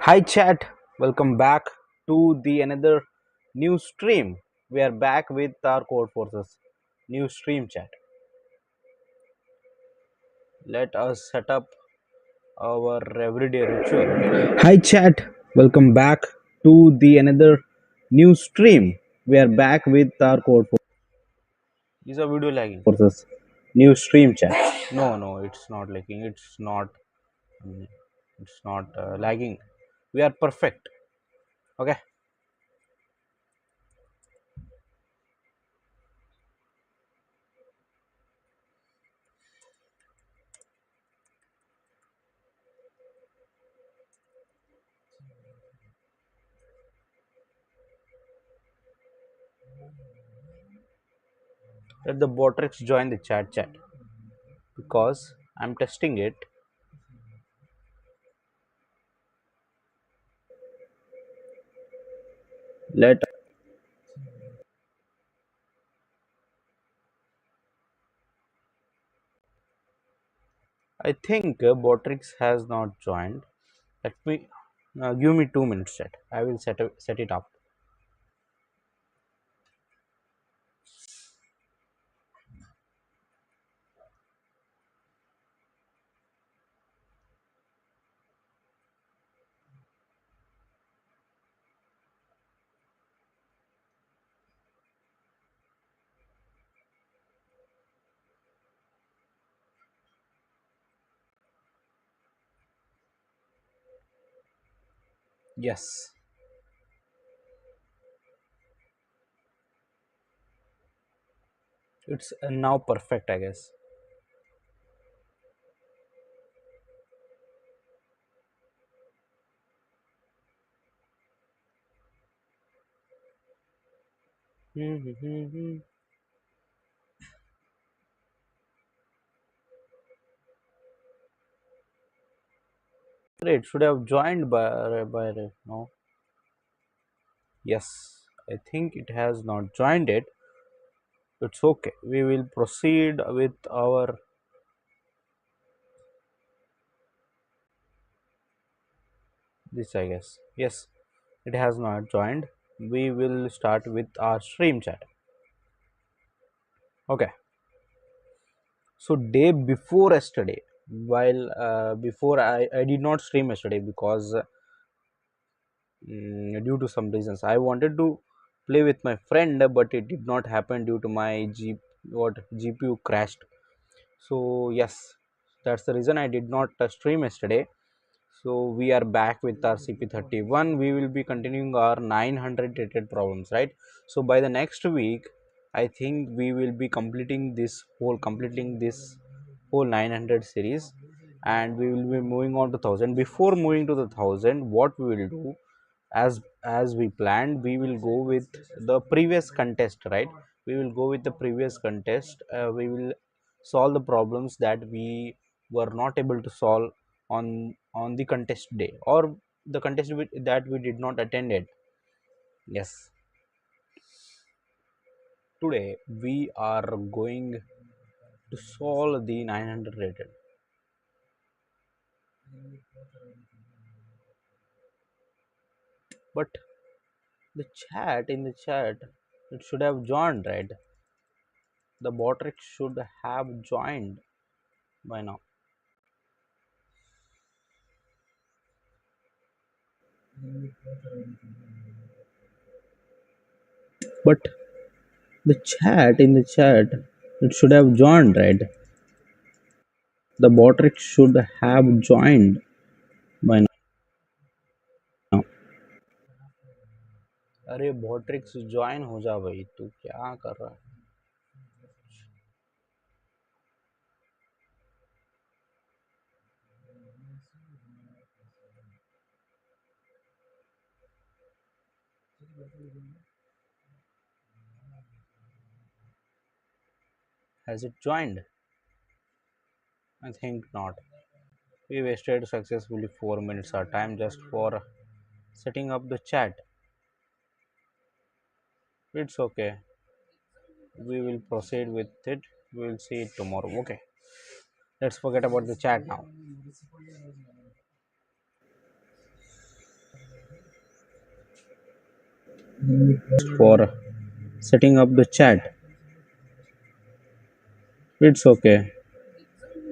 Hi chat, welcome back to the another new stream. We are back with our Codeforces new stream chat. Let us set up our everyday ritual. Hi chat, welcome back to the another new stream. We are back with our Codeforces. Is a video lagging? Forces new stream chat. No, it's not lagging. Um, it's not lagging. We are perfect. Okay. Let the Botrix join the chat because I'm testing it. Let I think Botrix has not joined. Let me give me 2 minutes. Chat. I will set it up. Yes, it's now perfect. I guess. Great. Should have joined by no. Yes, I think it has not joined it. It's okay. We will proceed with our this. I guess. Yes, it has not joined. We will start with our stream chat. Okay. So day before yesterday, while before I did not stream yesterday because due to some reasons I wanted to play with my friend, but it did not happen due to my GPU crashed. So yes, that's the reason I did not stream yesterday. So we are back with our CP-31. We will be continuing our 900 rated problems, right? So by the next week, I think we will be completing this whole 900 series, and we will be moving on to 1000. Before moving to the 1000, what we will do, as we planned, we will go with the previous contest, right? We will go with the previous contest. We will solve the problems that we were not able to solve on the contest day, or the contest that we did not attend it. Yes, today we are going to solve the 900 rated, but the chat in the chat, it should have joined, right? The Botrix should have joined by now. But the chat in the chat, it should have joined, right? The Botrix should have joined by now. अरे बॉट्रिक्स join हो जा भाई, तू क्या कर रहा है? Has it joined? I think not. We wasted successfully 4 minutes our time just for setting up the chat. It's okay. We will proceed with it. We will see it tomorrow. Okay. Let's forget about the chat now. for setting up the chat. It's okay.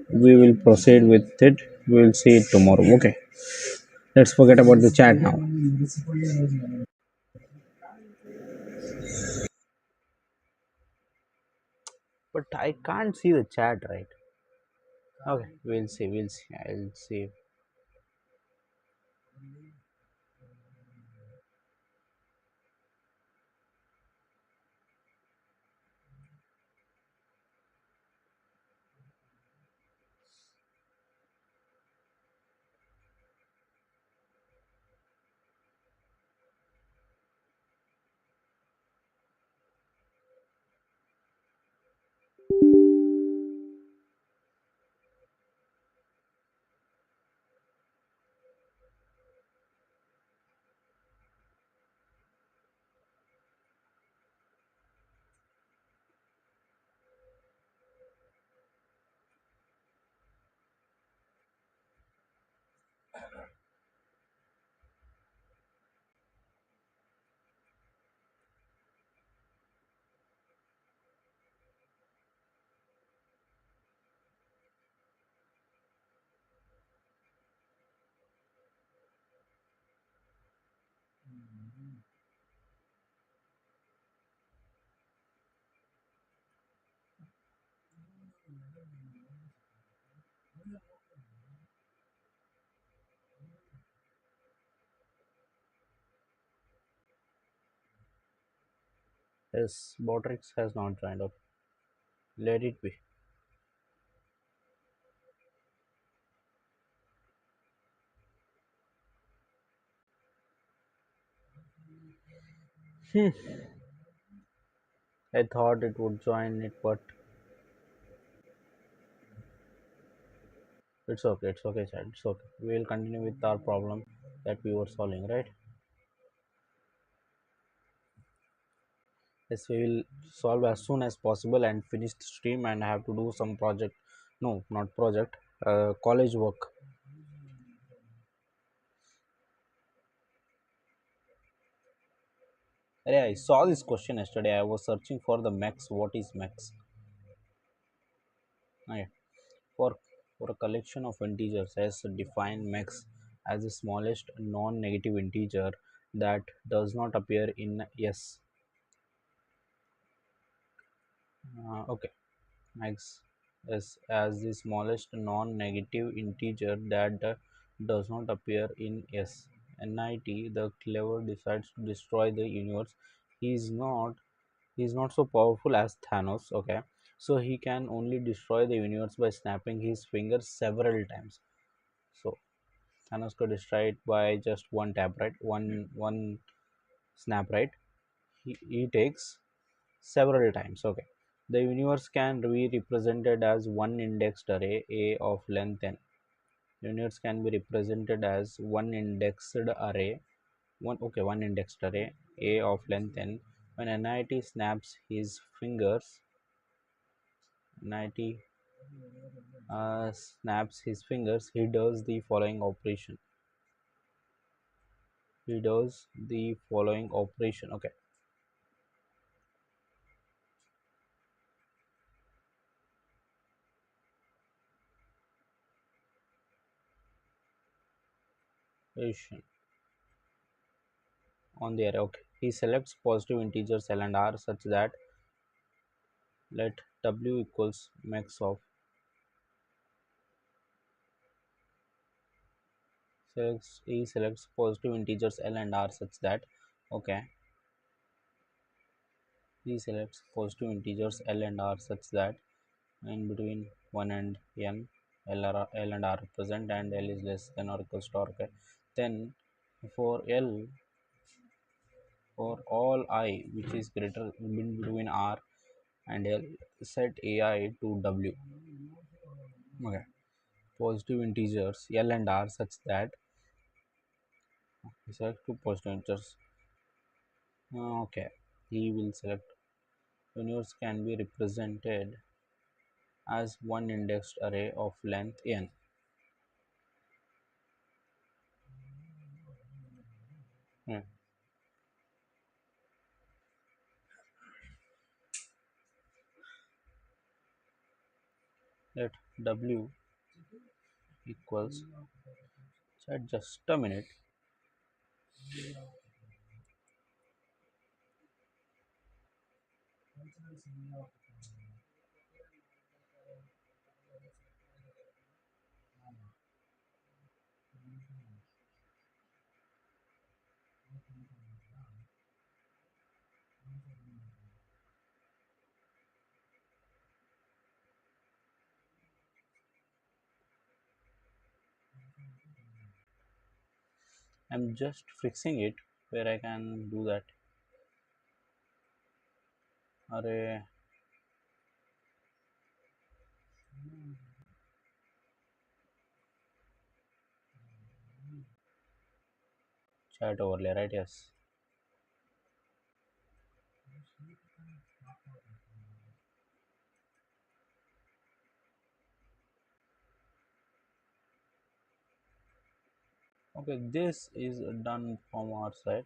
We will proceed with it. We will see it tomorrow. Okay. Let's forget about the chat now. But I can't see the chat, right? Okay, we'll see. We'll see. I'll see. Yes, Botrix has not joined up. Let it be. I thought it would join it, but it's okay. It's okay, chat. It's okay. We will continue with our problem that we were solving, right? Yes, we will solve as soon as possible and finish the stream and have to do some project. No, not project. College work. Yeah, I saw this question yesterday. I was searching for the max. What is max? Okay. For for a collection of integers, as define max as the smallest non-negative integer that does not appear in S. Okay, max is as the smallest non-negative integer that does not appear in S. NIT, the clever decides to destroy the universe. He is not He's not so powerful as Thanos, okay? So he can only destroy the universe by snapping his fingers several times. So Thanos could destroy it by just one tap, right? One snap, right? He takes several times, okay? The universe can be represented as one indexed array A of length n. Universe can be represented as one indexed array, one indexed array A of length n. When NIT snaps his fingers, NIT snaps his fingers, he does the following operation. He does the following operation. Okay, operation on the array. Okay, he selects positive integers L and R such that let W equals max of he selects positive integers L and R such that, okay, he selects positive integers L and R such that in between 1 and n L and R present and L is less than or equals to R. Okay, then for L, for all I which is greater in between R and L, set AI to W. Okay, positive integers L and R such that select two positive integers. Okay, he will select universe can be represented as one indexed array of length n. Hmm. W equals chat. Just a minute. I'm just fixing it where I can do that. Array chat overlay, right? Yes. Okay, this is done from our side.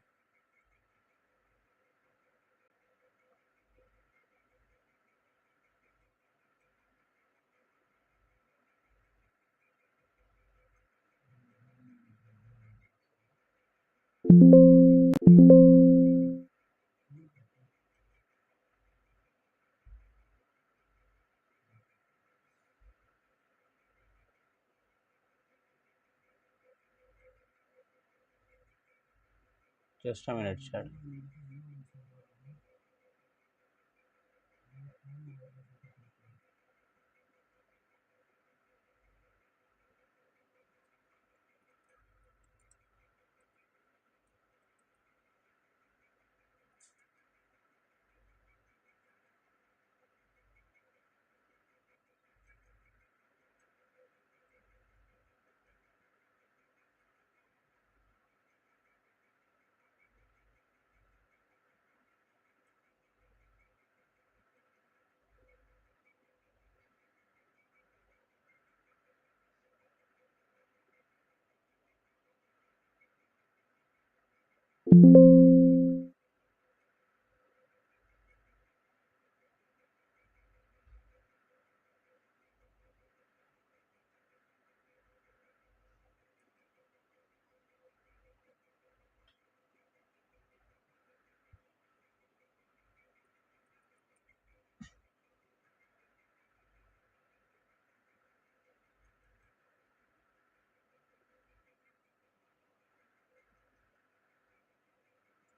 Just a minute, chat.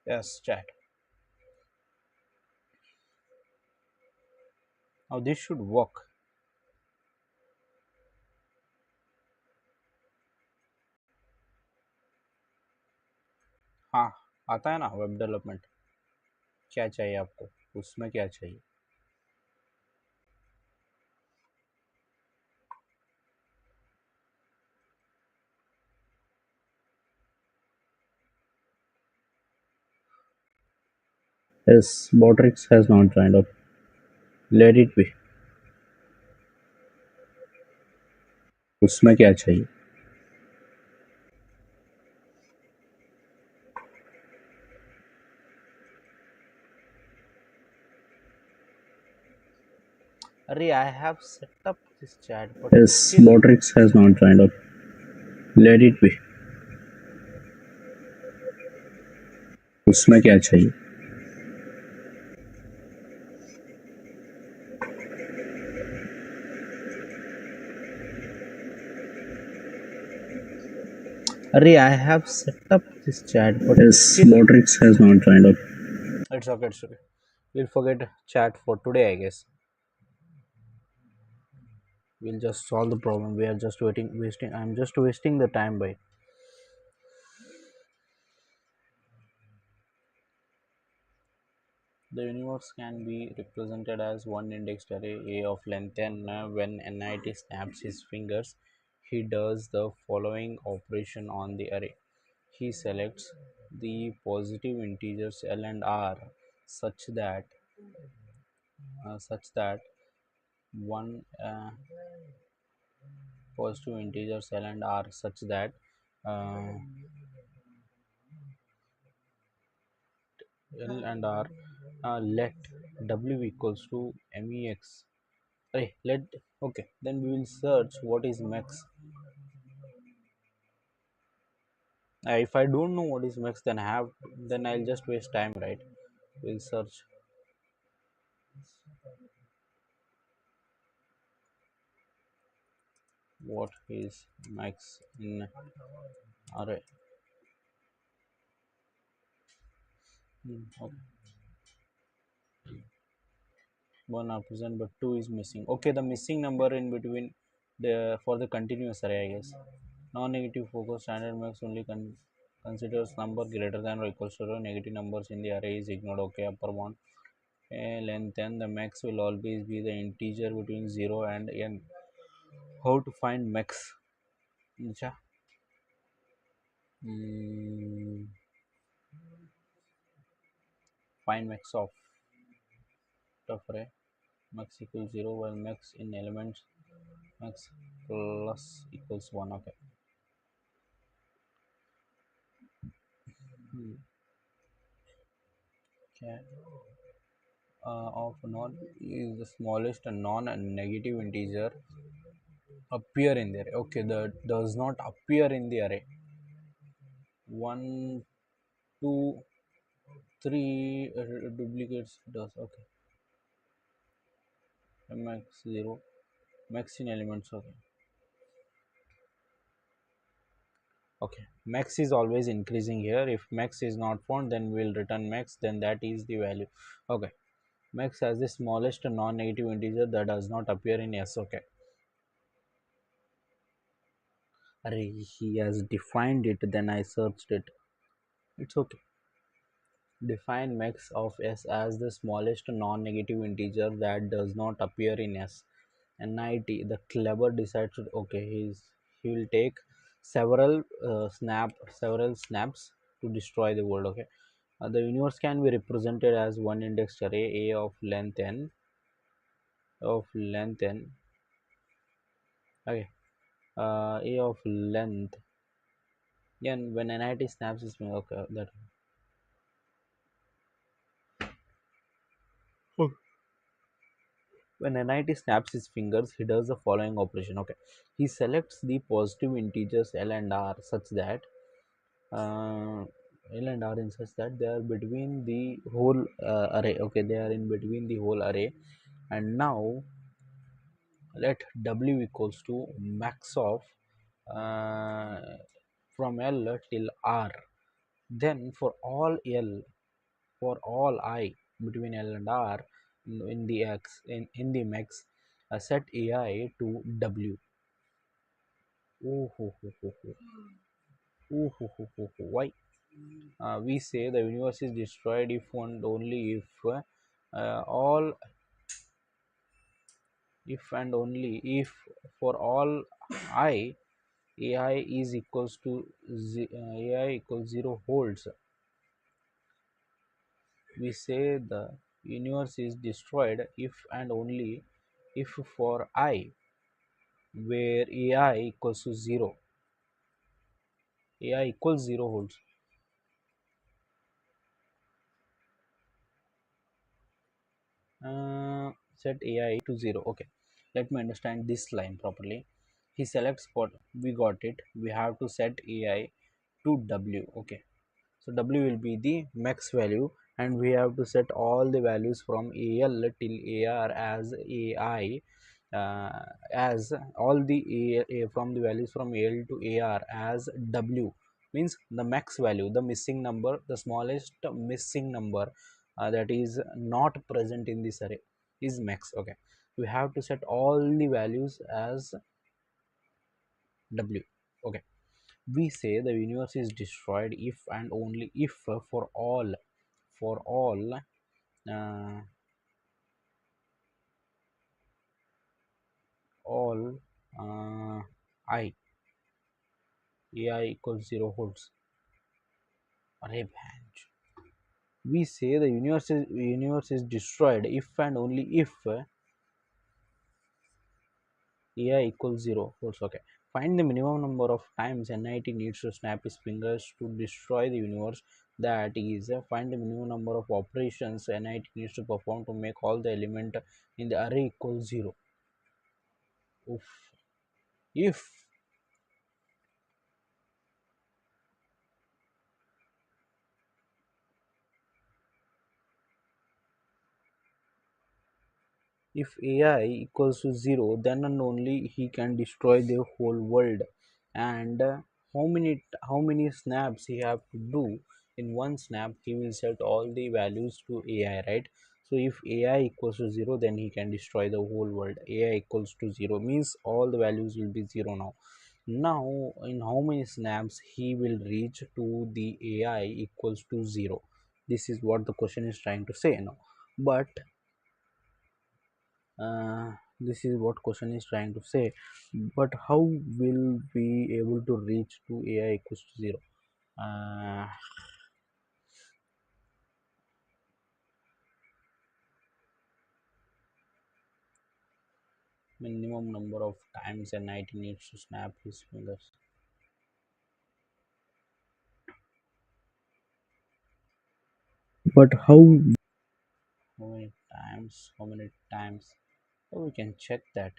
Yes, chat. Now this should work. हाँ, आता है ना web development. क्या चाहिए आपको, उसमें क्या चाहिए? Yes, Botrix has not joined up. Let it be. उसमें क्या चाहिए? अरे I have set up this chat, but yes, still Botrix has not joined up. Let it be. उसमें क्या चाहिए? अरे I have set up this chat, but yes, still Botrix has not joined up. It's okay, it's okay. We'll forget chat for today, I guess. We'll just solve the problem. We are just wasting. I'm just wasting the time by. The universe can be represented as one indexed array A of length n. When NIT snaps his fingers, he does the following operation on the array. He selects the positive integers L and R such that one positive integers L and R such that uh, L and R let W equals to MEX Hey, let okay. Then we will search what is max. If I don't know what is max, then I'll just waste time, right? We'll search what is max in array. Okay. One are present, but two is missing. Okay, the missing number in between the for the continuous array, I guess. Non-negative focus standard max only considers number greater than or equal to 0. Negative numbers in the array is ignored. Okay, upper one. Length n, the max will always be the integer between 0 and n. How to find max? Acha. Hmm, find max of array. Max equals 0 while max in elements max plus equals 1. Okay. Hmm. Okay. Of non is the smallest non-negative integer appear in the array. Okay, that does not appear in the array. 1, 2, 3 duplicates does. Okay, max 0, max in elements. Okay, okay, max is always increasing here. If max is not found, then we'll return max, then that is the value. Okay, max has the smallest non-negative integer that does not appear in S. Okay, array he has defined it, then I searched it. It's okay. Define max of S as the smallest non-negative integer that does not appear in S. NIT, the clever decides to, okay, he will take several snaps to destroy the world. Okay, the universe can be represented as one indexed array A of length n of length n. Okay, A of length n when NIT snaps is okay that. When NIT snaps his fingers, he does the following operation. Okay, he selects the positive integers L and R such that uh, L and R in such that they are between the whole array. Okay, they are in between the whole array. And now let W equals to max of uh, from L till R. Then for all I between L and R in the X in the max, set AI to W. Oh, ho, ho, ho, ho. Oh, ho, ho, ho, ho. Why? We say the universe is destroyed if and only all if and only if for all I AI is equals to AI equals 0 holds. We say the universe is destroyed if and only if for I where AI equals to 0, AI equals 0 holds. Set AI to 0. Okay, let me understand this line properly. He selects what we got it. We have to set AI to W. Okay, so W will be the max value, and we have to set all the values from AL till AR as AI, as all the from the values from AL to AR as W, means the max value, the missing number, the smallest missing number that is not present in this array is max. Okay, we have to set all the values as W. Okay, we say the universe is destroyed if and only if for uh, all I AI equals 0 holds. Array bench. We say the universe is destroyed if and only if AI equals 0 holds. Okay, find the minimum number of times NIT needs to snap his fingers to destroy the universe. That is, find the minimum number of operations NIT needs to perform to make all the element in the array equals 0. Oof. If AI equals to 0, then and only he can destroy the whole world. And how many snaps he have to do? In one snap, he will set all the values to AI, right? So if AI equals to 0, then he can destroy the whole world. AI equals to 0 means all the values will be 0 now. Now, in how many snaps he will reach to the AI equals to 0? This is what the question is trying to say now. But this is what question is trying to say, but how will we able to reach to AI equals to 0? uh, Minimum number of times a night he needs to snap his fingers. But how many times oh, we can check that.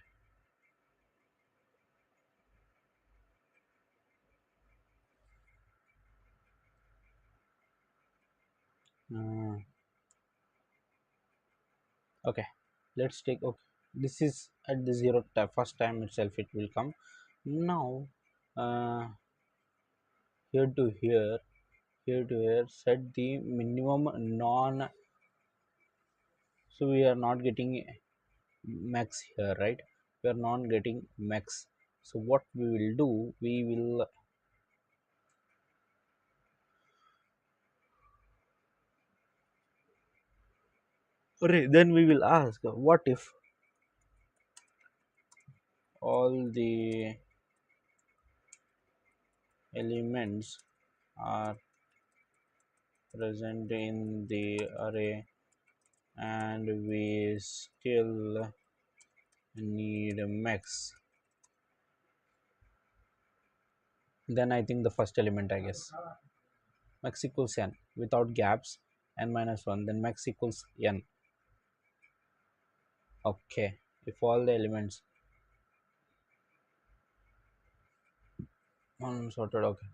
uh, okay, let's take, okay, this is at the first time itself it will come. Now, uh, here to here set the minimum non, so we are not getting max here, right? We are not getting max. So what we will do, we will, then we will ask, what if all the elements are present in the array and we still need a max? Then I think the first element, I guess, max equals n without gaps, n minus 1, then max equals n. Okay, if all the elements unsorted, okay.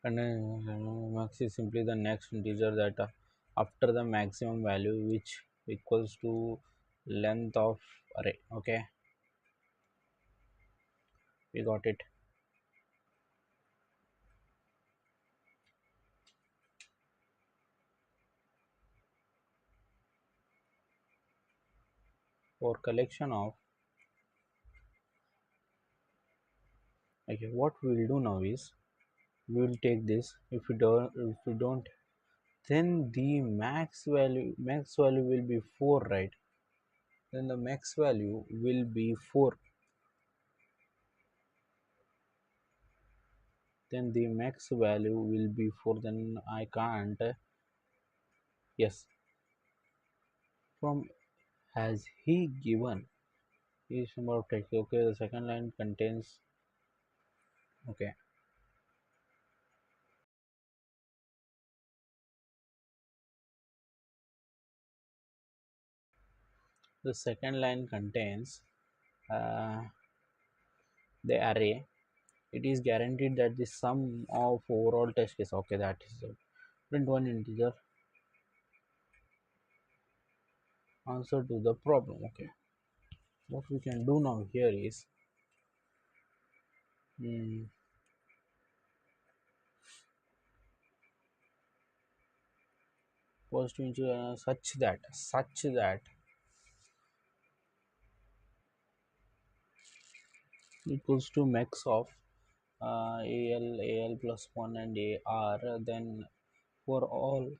And then max is simply the next integer that after the maximum value which equals to length of array. Okay, we got it. For collection of, okay, what we will do now is we will take this. If we don't, then the max value will be 4, right? Then the max value will be 4. Then the max value will be 4. Then I can't, yes, from, has he given each number of text. Okay, the second line contains, okay, the second line contains uh, the array. It is guaranteed that the sum of overall text is, okay, that is the print one integer answer to the problem. Okay, what we can do now here is, hmm, first integer, such that equals to max of al plus 1 and ar, then for all,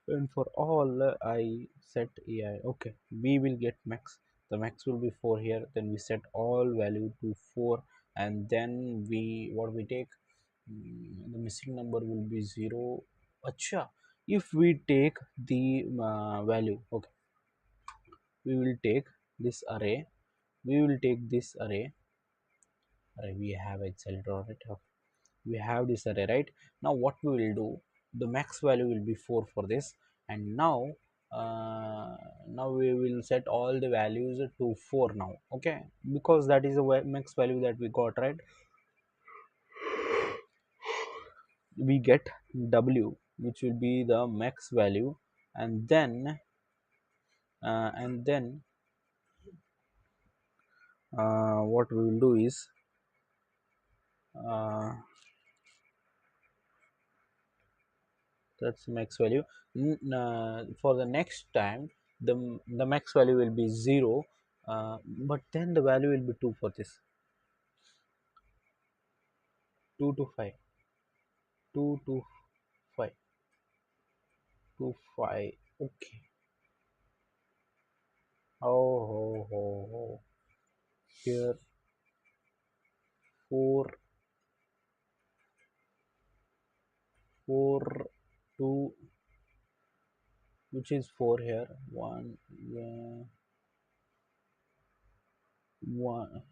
and for all I set AI. Okay, we will get max. The max will be 4 here, then we set all value to 4, and then we, what we take, the missing number will be 0. Acha, if we take the value, okay, we will take this array, we will take this array we have excel draw it. Okay, we have this array, right? Now what we will do, the max value will be 4 for this, and now Now we will set all the values to 4 now, okay, because that is the max value that we got, right? We get w, which will be the max value, and then what we will do is, uh, that's max value. For the next time, the max value will be 0, but then the value will be 2 for this. 2 to 5, 2 to 5, 2 5, okay. Oh, here 4, 4, 2, which is 4 here, 1, 1,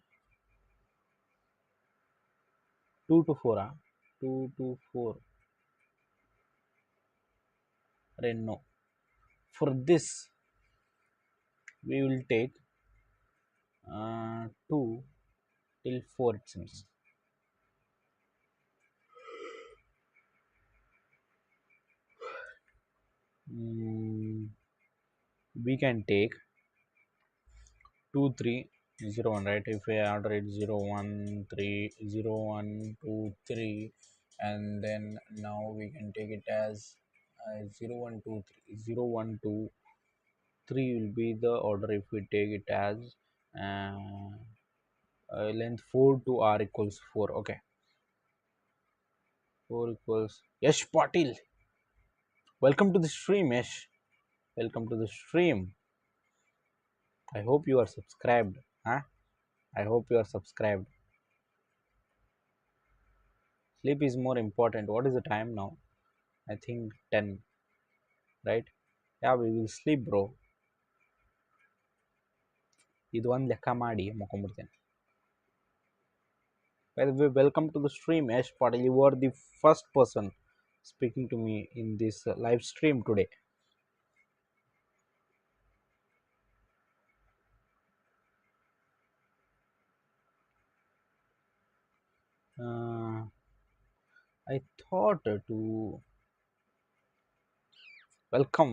2 to 4, 2 to 4, no. For this we will take 2 till 4, it seems. Mm, we can take 2 3 0 1, right? If we order it 0 1 3 0 1 2 3, and then now we can take it as 0 1 2 3 0 1 2 3 will be the order if we take it as uh, length 4 to r equals 4, okay. 4 equals Yash Patil. Welcome to the stream, Yash. Welcome to the stream. I hope you are subscribed. Huh? I hope you are subscribed. Sleep is more important. What is the time now? I think 10, right? Yeah, we will sleep, bro. ಇದು ಒಂದು ಲೆಕ್ಕ ಮಾಡಿ ಮಕ್ಕೊಂಬಿಡ್ತೇನೆ. By the way, welcome to the stream, Ash Patel. You are the first person speaking to me in this live stream today. I thought to welcome.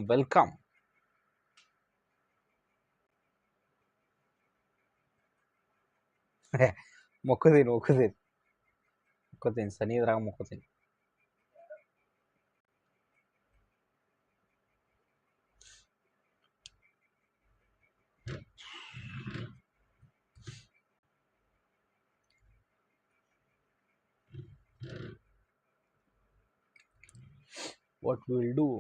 ಮೊಕ್ಕೋತೀನಿ ಸನಿದ್ರಾಗ ಮೊಕ್ಕೋತೀನಿ. What we will do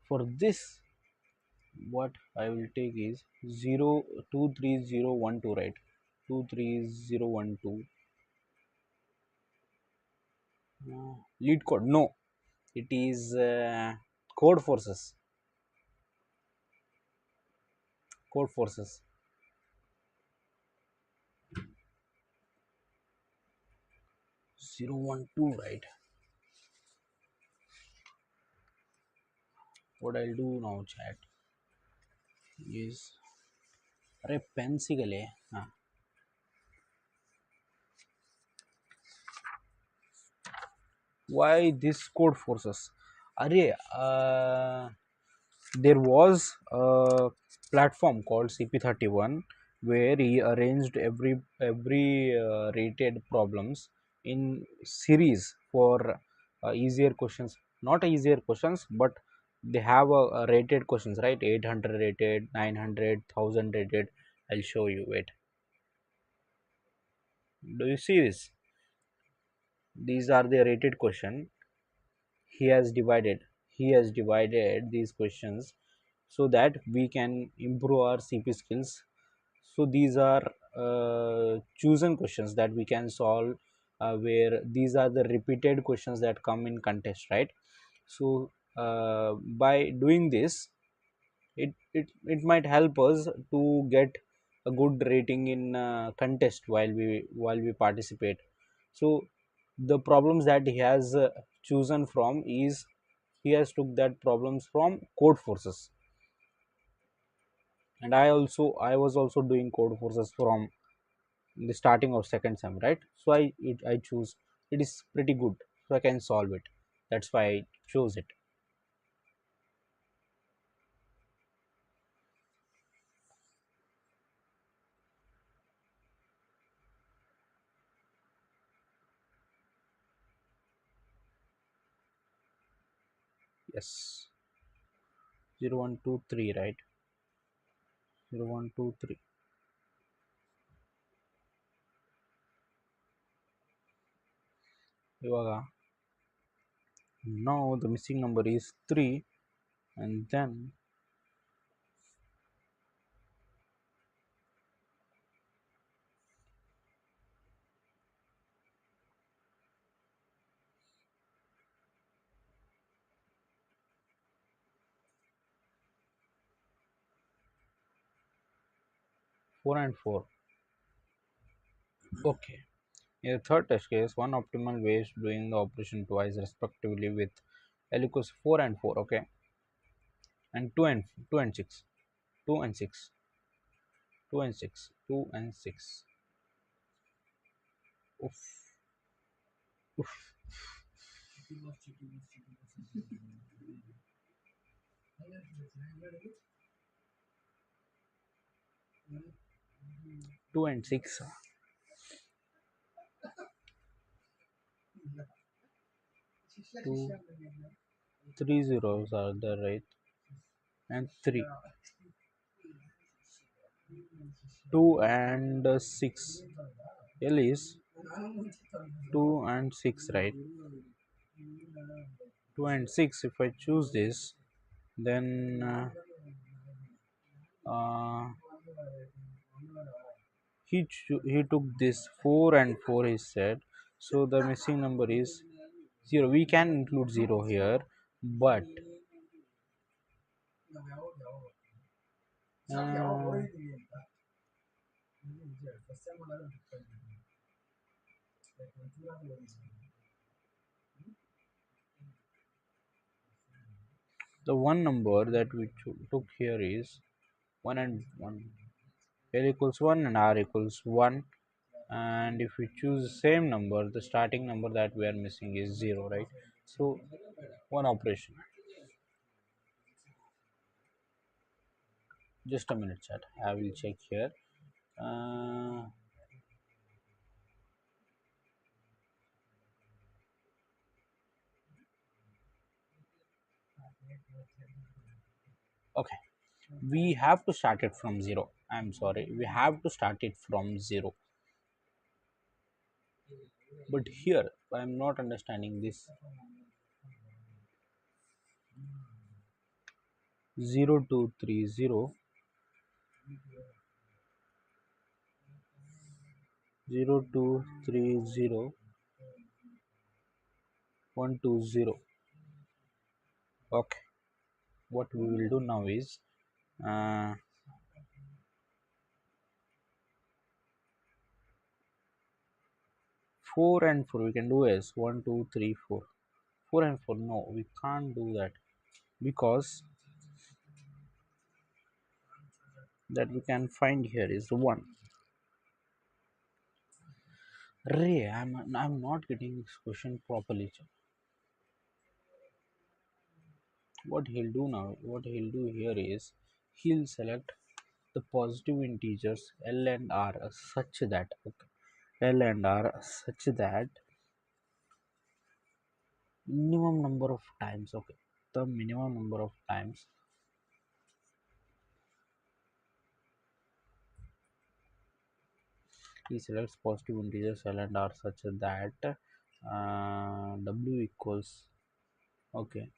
for this, what I will take is 023012, right? 23012. Lead code, no, it is Codeforces. Codeforces 012, right? What I'll do now, chat, is अरे pen सिगले हाँ why this Codeforces? अरे there was a platform called CP-31 where he arranged every rated problems in series for easier questions, not easier questions, but they have a rated questions, right? 800 rated, 900, 1000 rated. I'll show you. Wait, do you see this? These are the rated question. He has divided these questions so that we can improve our CP skills. So these are chosen questions that we can solve, where these are the repeated questions that come in contest, right? So by doing this, it might help us to get a good rating in contest while we participate. So the problems that he has chosen from is, he has took that problems from Codeforces. And I was also doing code forces from the starting of second sem, right? So I choose it is pretty good, so I can solve it. That's why I chose it. Yes, 0123, right? 0123. ಇವಾಗ now the missing number is 3, and then 4 and 4. Okay. In the third test case, one optimal way is doing the operation twice respectively with L equals 4 and 4, okay, and 2 and 6, 2 and 6, 2 and 6, 2 and 6. Oof, oof. 2 and 6, 2, 3 zeros are there, right? And 3, 2 and 6. L is 2 and 6, right? 2 and 6. If I choose this, then uh, he took this 4 and 4, he said. So the missing number is 0. We can include 0 here, but uh, the one number that we took here is 1 and 1. L equals 1 and R equals 1. And if we choose the same number, the starting number that we are missing is 0, right? So one operation. Just a minute, chat. I will check here. uh, okay, we have to start it from 0. I'm sorry, we have to start it from 0. But here I'm not understanding this. 0230, 0230, 120. Okay, what we will do now is uh, 4 and 4 we can do as 1 2 3 4. 4 and 4, no, we can't do that, because that we can find here is 1. Ray, I'm not getting this question properly. What he'll do now, what he'll do here is he'll select the positive integers L and R such that, okay, L and R such that minimum number of times, okay, the minimum number of times he selects positive integers L and R such that W equals, okay,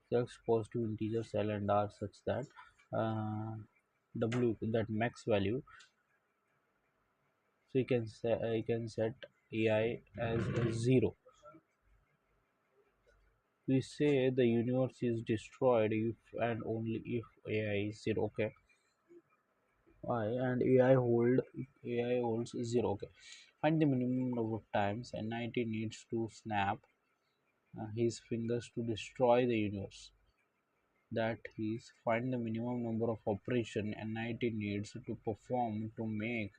selects positive integers L and R such that W, that max value. So you can set AI as a 0. We say the universe is destroyed if and only if AI is 0. Okay, I and AI holds 0. Okay, find the minimum number of times NIT needs to snap his fingers to destroy the universe. that is find the minimum number of operation NIT needs to perform to make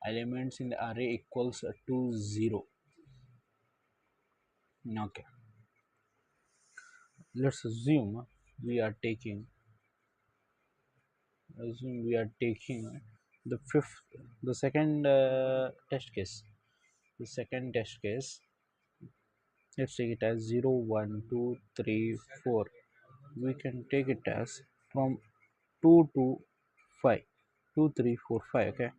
elements in the array equals to 0. Okay, let's we are taking assume we are taking the fifth the second test case. The second test case, let's take it as 0 1 2 3 4. We can take it as from 2 to 5, 2 3 4 5. Okay,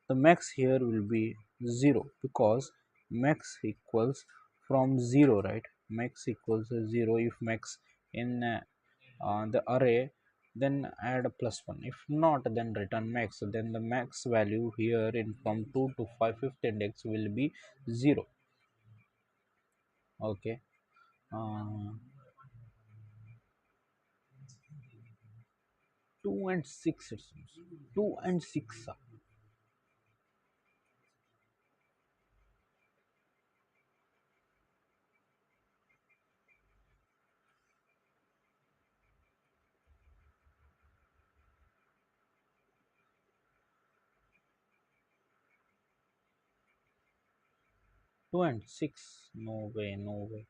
the max here will be 0 because max equals from 0, right? Max equals 0. If max in the array, then add plus 1. If not, then return max. So then the max value here in from 2 to 5 fifth index will be 0. Okay, uh, 2 and 6, it seems. 2 and 6, 2 and 6, no way, no way.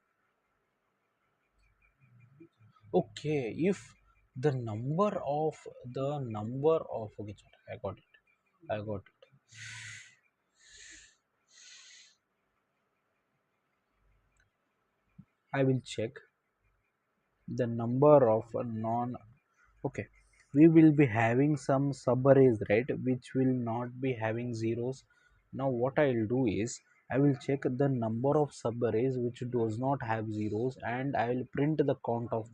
Okay, if the number of okay, sorry, I got it. I will check the number of non. Okay, we will be having some subarrays, right, which will not be having zeros. Now what I'll do is I will check the number of subarrays which does not have zeros, and I will print the count of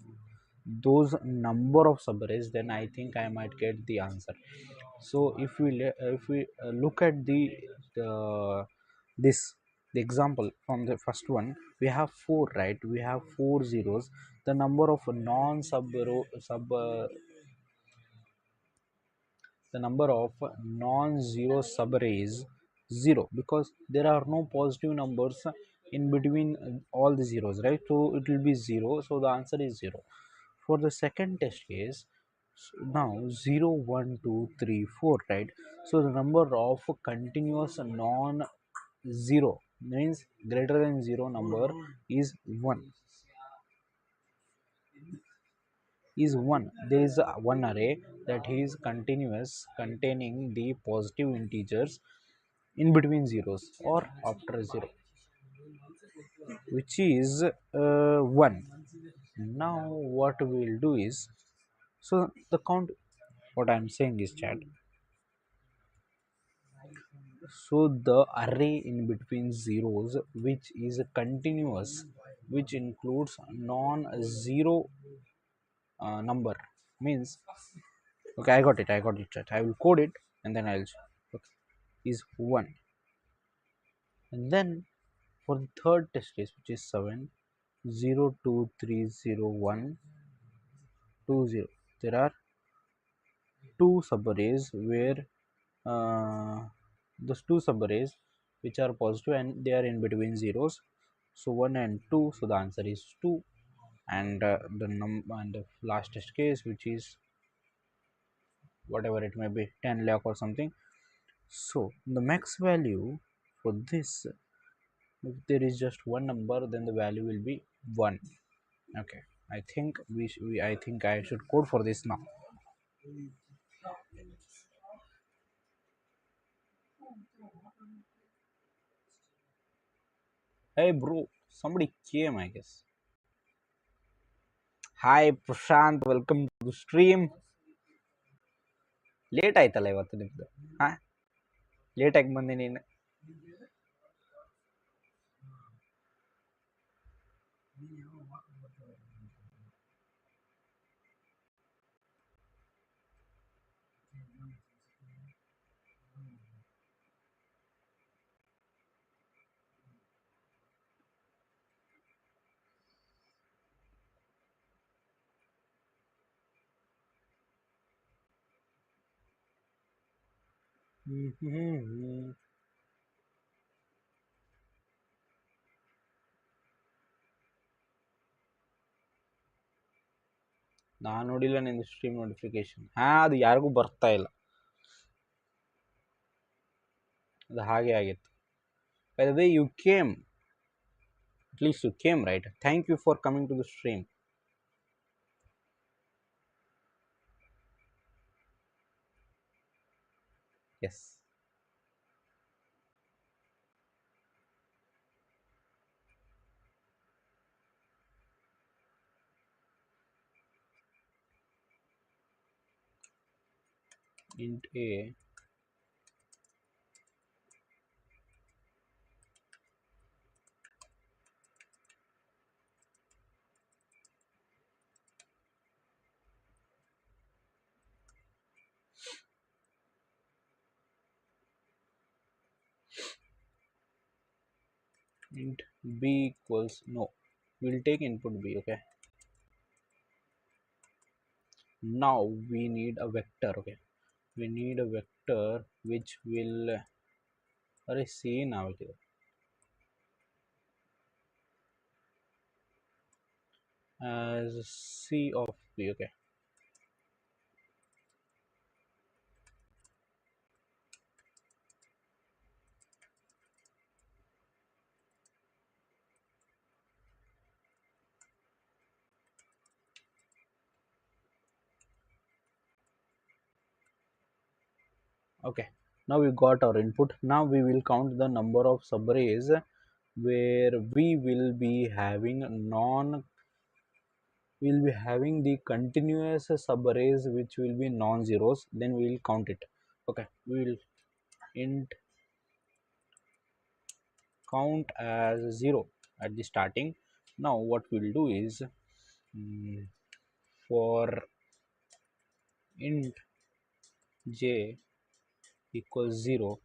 those number of subarrays. Then I think I might get the answer. So if we look at the this the example from the first one, we have four, right? We have four zeros. The number of non sub the number of non-zero subarrays 0, because there are no positive numbers in between all the zeros, right? So it will be 0, so the answer is 0. For the second test case, now 0 1 2 3 4, right? So the number of continuous non zero means greater than 0 number is 1, is 1. There is one array that is continuous containing the positive integers in between zeros or after 0, which is 1. Now what we'll do is, so the count, what I'm saying is, chat, so the array in between zeros which is continuous, which includes non-zero number, means, okay, I got it, chat. I will code it and then I'll, okay, is 1. And then for the third test case, which is 7 0 2 3 0 1 2 0, there are two subarrays where those two subarrays which are positive and they are in between zeros, so 1 and 2, so the answer is 2. And the last test case, which is whatever it may be, 10 lakh or something. So the max value for this, if there is just one number, then the value will be 1. Okay, I think I think I should code for this now. Hey bro, somebody came, I guess. Hi Prashant, welcome to the stream. Late ಆಯ್ತಲ್ಲ ಇವತ್ತು ನಿಮ್ದು? ಹಾ, ಲೇಟಾಗಿ ಬಂದೆ ನೀನು. ನಾನು ನೋಡಿಲ್ಲ ನಿಂದು ಸ್ಟ್ರೀಮ್ ನೋಟಿಫಿಕೇಶನ್. ಅದು ಯಾರಿಗೂ ಬರ್ತಾ ಇಲ್ಲ, ಅದು ಹಾಗೆ ಆಗಿತ್ತು. By the way you came, at least you came, right? Thank you for coming to the stream. Yes. Int a, int b equals, no, we'll take input b. Okay, now we need a vector. Okay, we need a vector which will see now here as c of b. Okay, okay, now we got our input. Now we will count the number of subarrays where we will be having non, we'll be having the continuous subarrays which will be non-zeros. Then we will count it. Okay, we will int count as 0 at the starting. Now what we'll do is, mm, for int j equals 0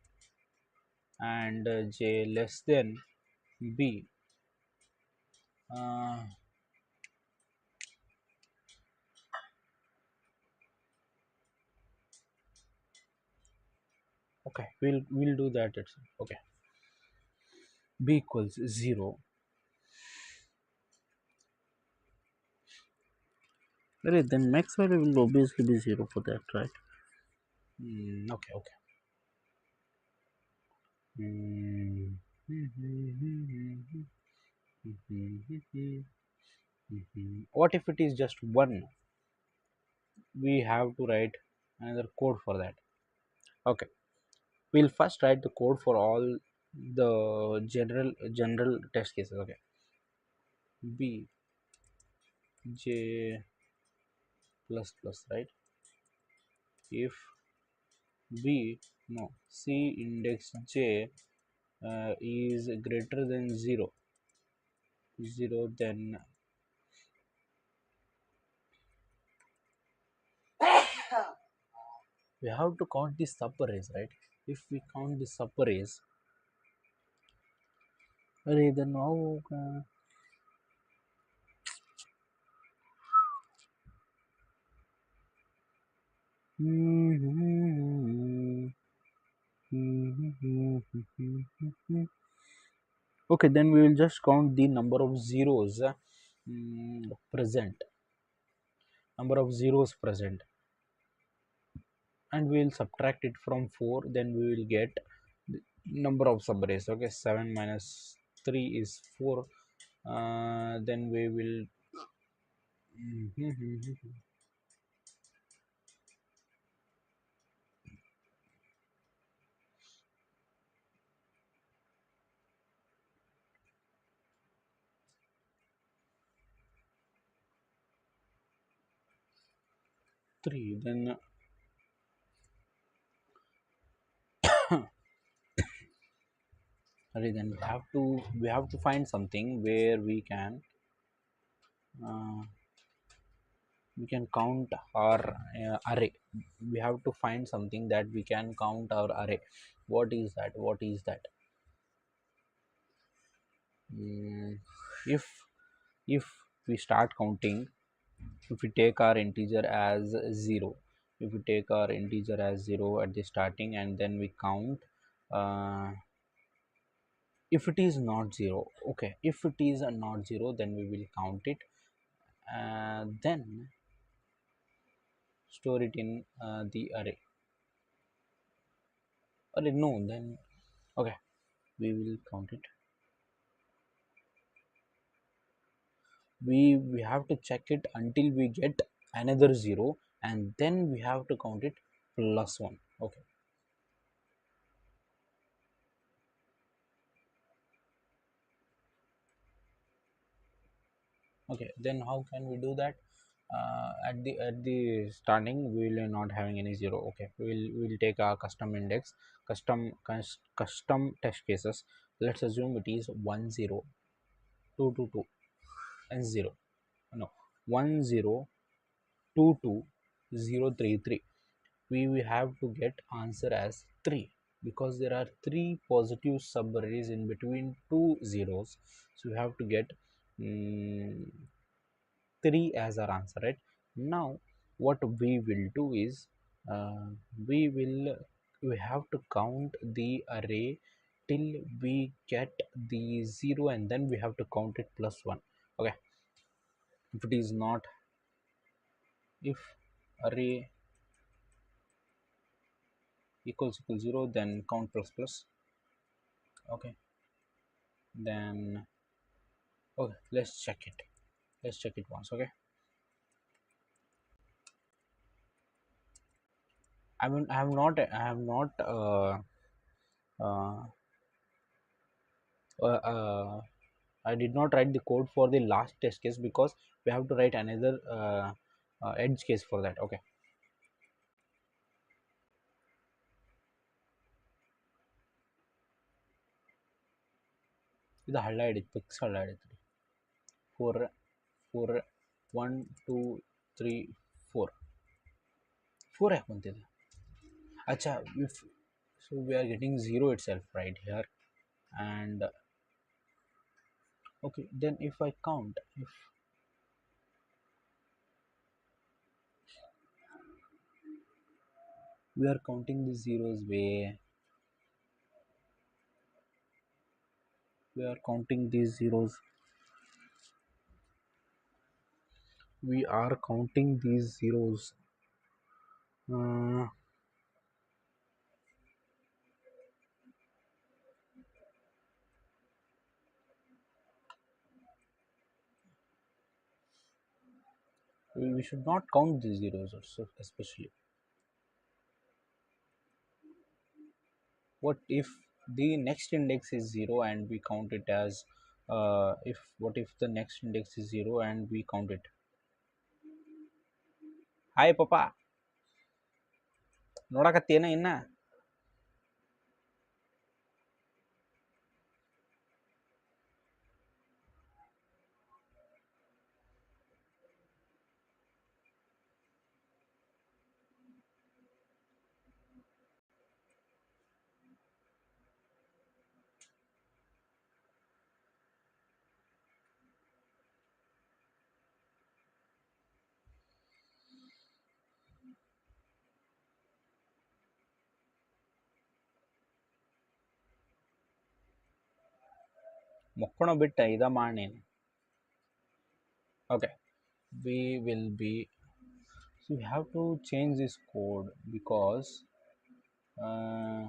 and j less than b, uh, okay, we'll do that itself. Okay, b equals 0. Right, then max value will obviously be 0 for that, right? Okay, okay. Mm. What if it is just 1? We have to write another code for that. Okay, we'll first write the code for all the general test cases. Okay, b j plus plus, right? If b, no, c index j is greater than 0, then we have to count the subarrays, right? If we count the subarrays, then now okay, then we will just count the number of zeros present, number of zeros present, and we will subtract it from 4. Then we will get the number of subarrays. Okay, 7 minus 3 is 4. Then we will 3. Then then we have to find something where uh, we can count our array. We have to find something that we can count our array. What is that? What is that? Mm, if if we start counting, if we take our integer as 0, if we take our integer as 0 at the starting, and then we count, uh, if it is not 0, okay, if it is a not 0, then we will count it, then store it in the array. Array, no, then okay, we will count it. We have to check it until we get another 0, and then we have to count it plus 1. Okay, okay, then how can we do that? At the starting we will not having any 0. Okay, we'll take our custom index, custom test cases. Let's assume it is 1 0 2 2 2 and 0. No, 1 0 2 2 0 3 3. We have to get answer as 3, because there are 3 positive subarrays in between two zeros, so we have to get mm, 3 as our answer, right? Now what we will do is, uh, we will we have to count the array till we get the 0, and then we have to count it plus 1. Okay, if it is not, if array equals 0, then count plus plus. Okay, then okay, let's check it once. Okay, I have not uh, uh, uh, I did not write the code for the last test case, because we have to write another edge case for that. Okay, ಇದು ಹಳ್ಳ ಹಿಡಿತು, fix ಹಳ್ಳ ಹಿಡಿತು. 4 1 2 3 4 4 ಯಾಕೆ ಬಂತಿದೆ? Acha, if so we are getting 0 itself right here. And okay, then if I count, if we are counting the zeros way, we are counting these zeros, we are counting these zeros. uh, we should not count these zeros also, especially. What if the next index is 0 and we count it as, if what if the next index is 0 and we count it? Hi papa, ನೋಡಕತ್ತೇನ ಇನ್ನ? ಮೊಕ್ಕಣ ಬಿಟ್ಟ ಇದ ಮಾಡಿ. Okay, we will be, so we have to change this code, because uh,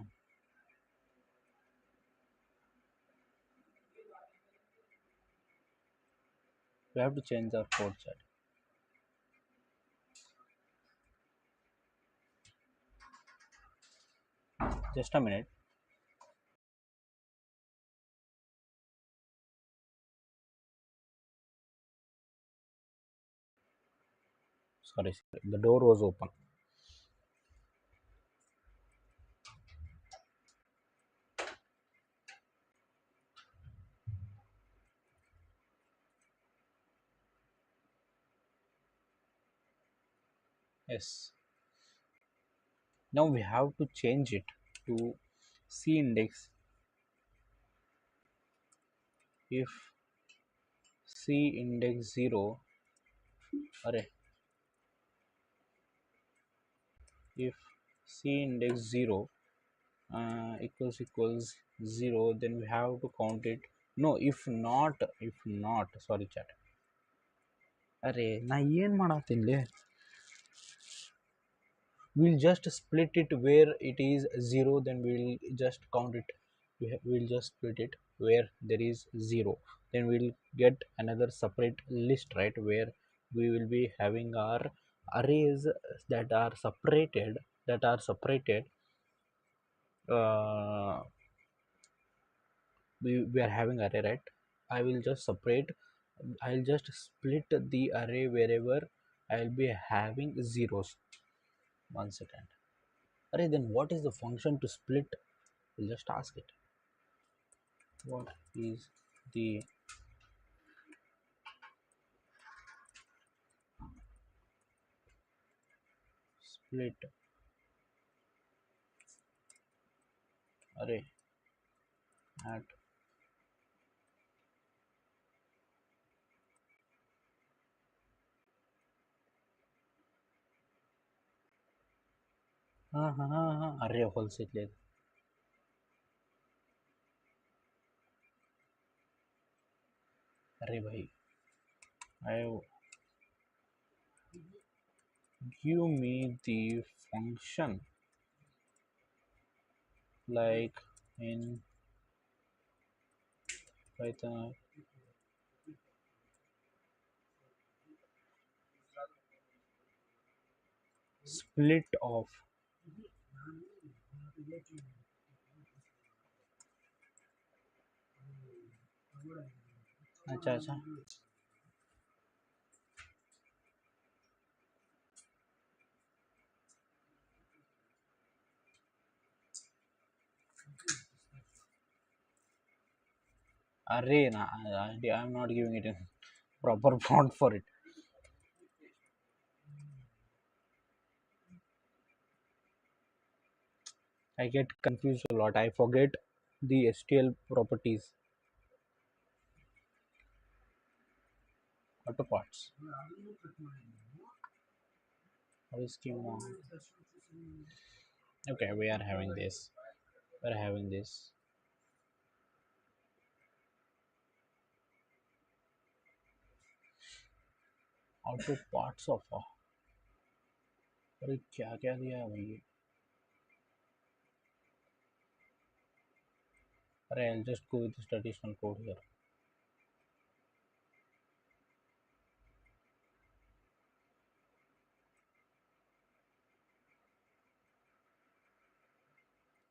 we have to change our code chat. Just a minute. Sorry, the door was open. Yes, now we have to change it to c index. If c index 0, array, if c index 0 equals 0, then we have to count it. No, if not, sorry chat. ಅರೆ ನಾ ಏನು ಮಾಡತ್ತೀನಿ? we'll just split it where it is 0, then we'll just count it. We'll just split it where there is 0, then we'll get another separate list, right, where we will be having our arrays that are separated. uh, we are having array, right? I will just separate, I'll just split the array wherever I'll be having zeros. One second. Array, then what is the function to split? We'll just ask it. What is the split array at array wholesale? अरे भाई, I give me the function like in Python split of. अच्छा अच्छा, array na, I'm not giving it a proper font for it. I get confused a lot. I forget the STL properties. Auto parts. How is schema? Okay, we are having this. We're having this. Auto parts of. अरे क्या क्या दिया है भाई? अरे I'll just go with this traditional code here.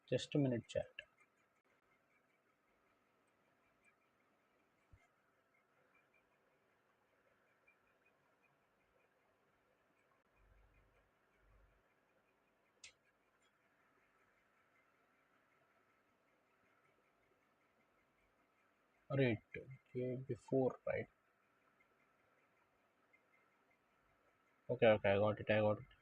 Just a minute, chat. Alright, okay, before, right? Okay, okay, I got it, I got it.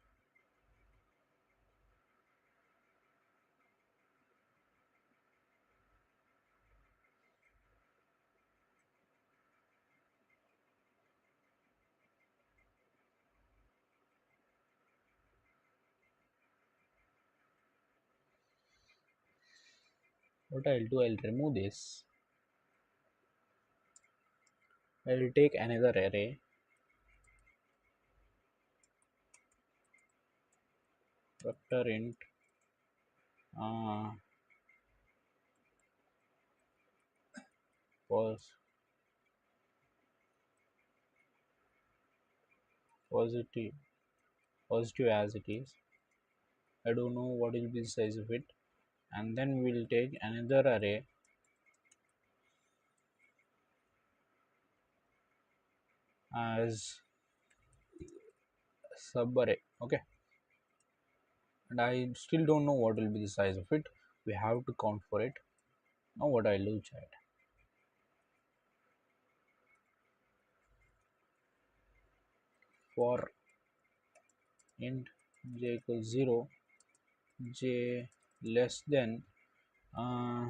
What I'll do, I'll remove this. I'll take another array, vector int, uh, pos positive, positive as it is. I don't know what will be the size of it. And then we'll take another array as sub array. Okay, and I still don't know what will be the size of it. We have to count for it. Now what I'll do, chat, for int j equals 0, j less than uh,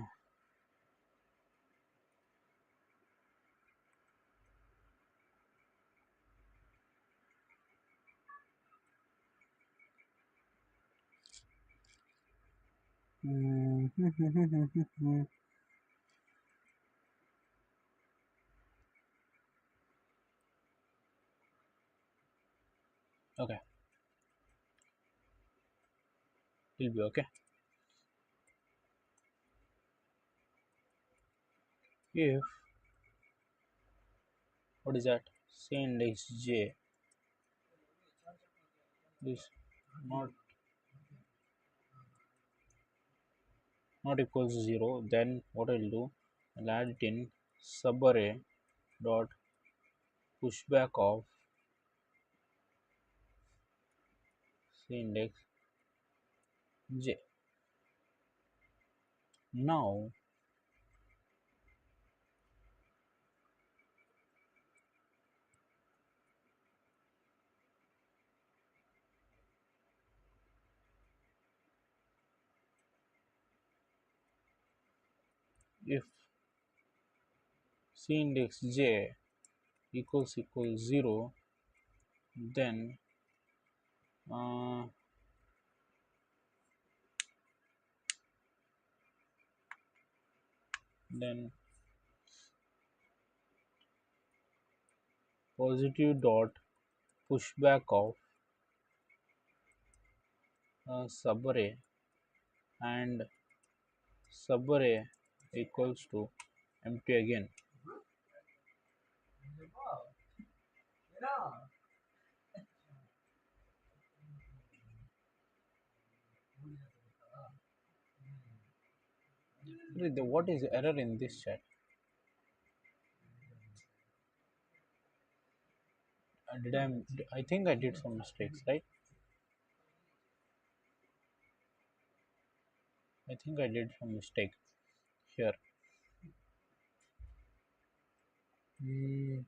okay, Will be okay. If what is that? C index j is not equals to 0, then what I'll do, I'll add it in subarray dot pushback of C index j. Now if C index j equals 0, then uh, then positive dot pushback of subarray, and subarray equals to empty again. What is the error in this chat? Did I think I did some mistakes, right? I think I did some mistake here. Hmm.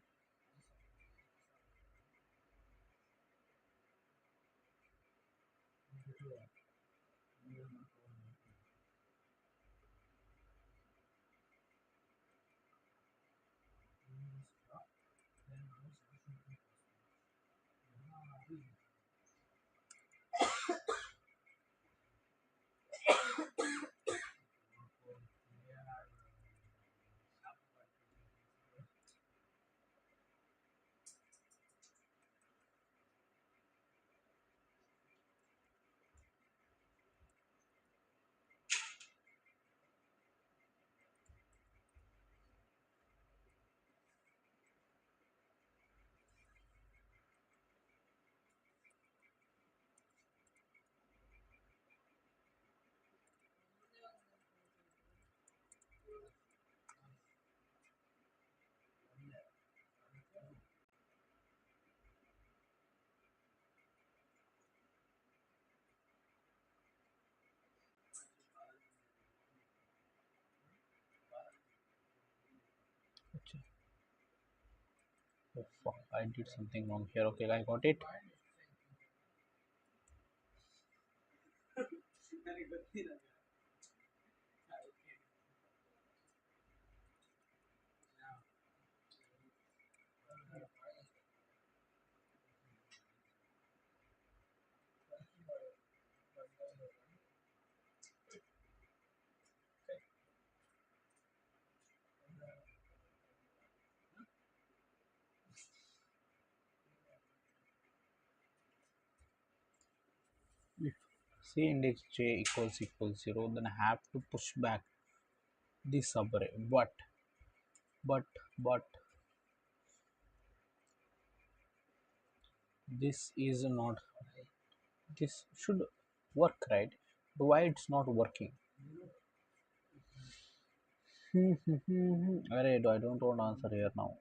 Oh, fuck, I did something wrong here. Okay, I got it. If C index j equals 0, then I have to push back the subarray. But but this is not. This should work, right? Why it's not working? Alright, I don't want to answer here now.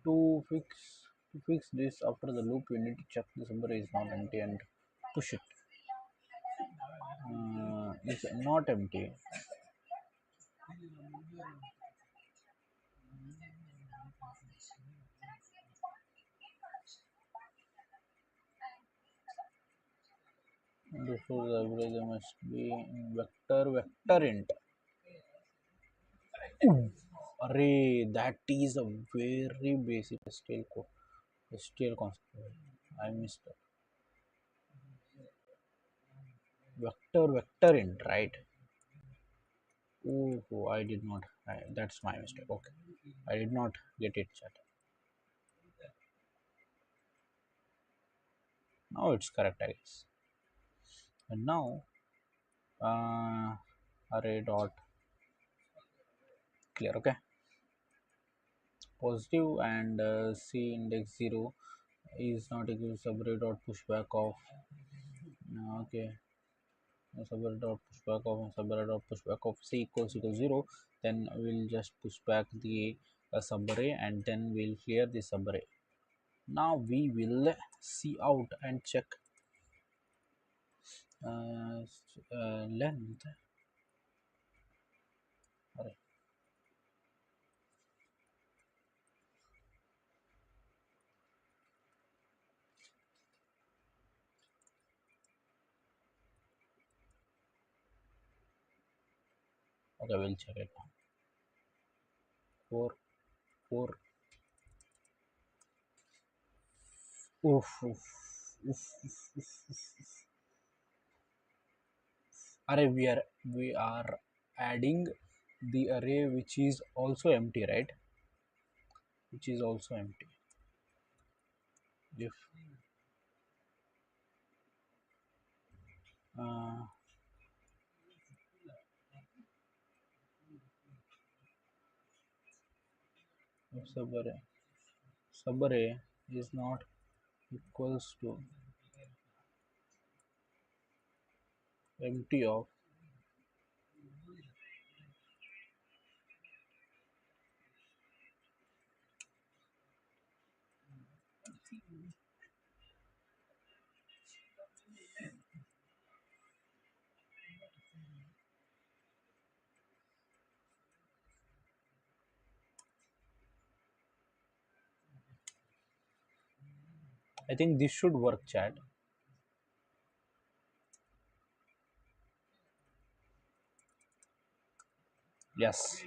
To fix this after the loop, we need to check the subarray is not empty and push it. It's not empty. Therefore, the algorithm must be in vector int. Array, that is a very basic STL code, STL concept. I missed that. Vector int, right? Oh, I did not. That's my mistake. Okay, I did not get it, chat. Now it's correct, I guess. And now array dot clear. Okay, positive and c index 0 is not equal to subarray dot pushback of okay, subarray dot pushback of and subarray dot pushback of c equals 0. Then we'll just push back the subarray and then we'll clear the subarray. Now we will see out and check length. Array. Okay, we'll check it now. 4 4. Oof, oof, oof, oof, oof, oof. Array, we are adding the array which is also empty, right? Which is also empty. If uh, if subarray is not equals to empty of, I think this should work, chat. Yes.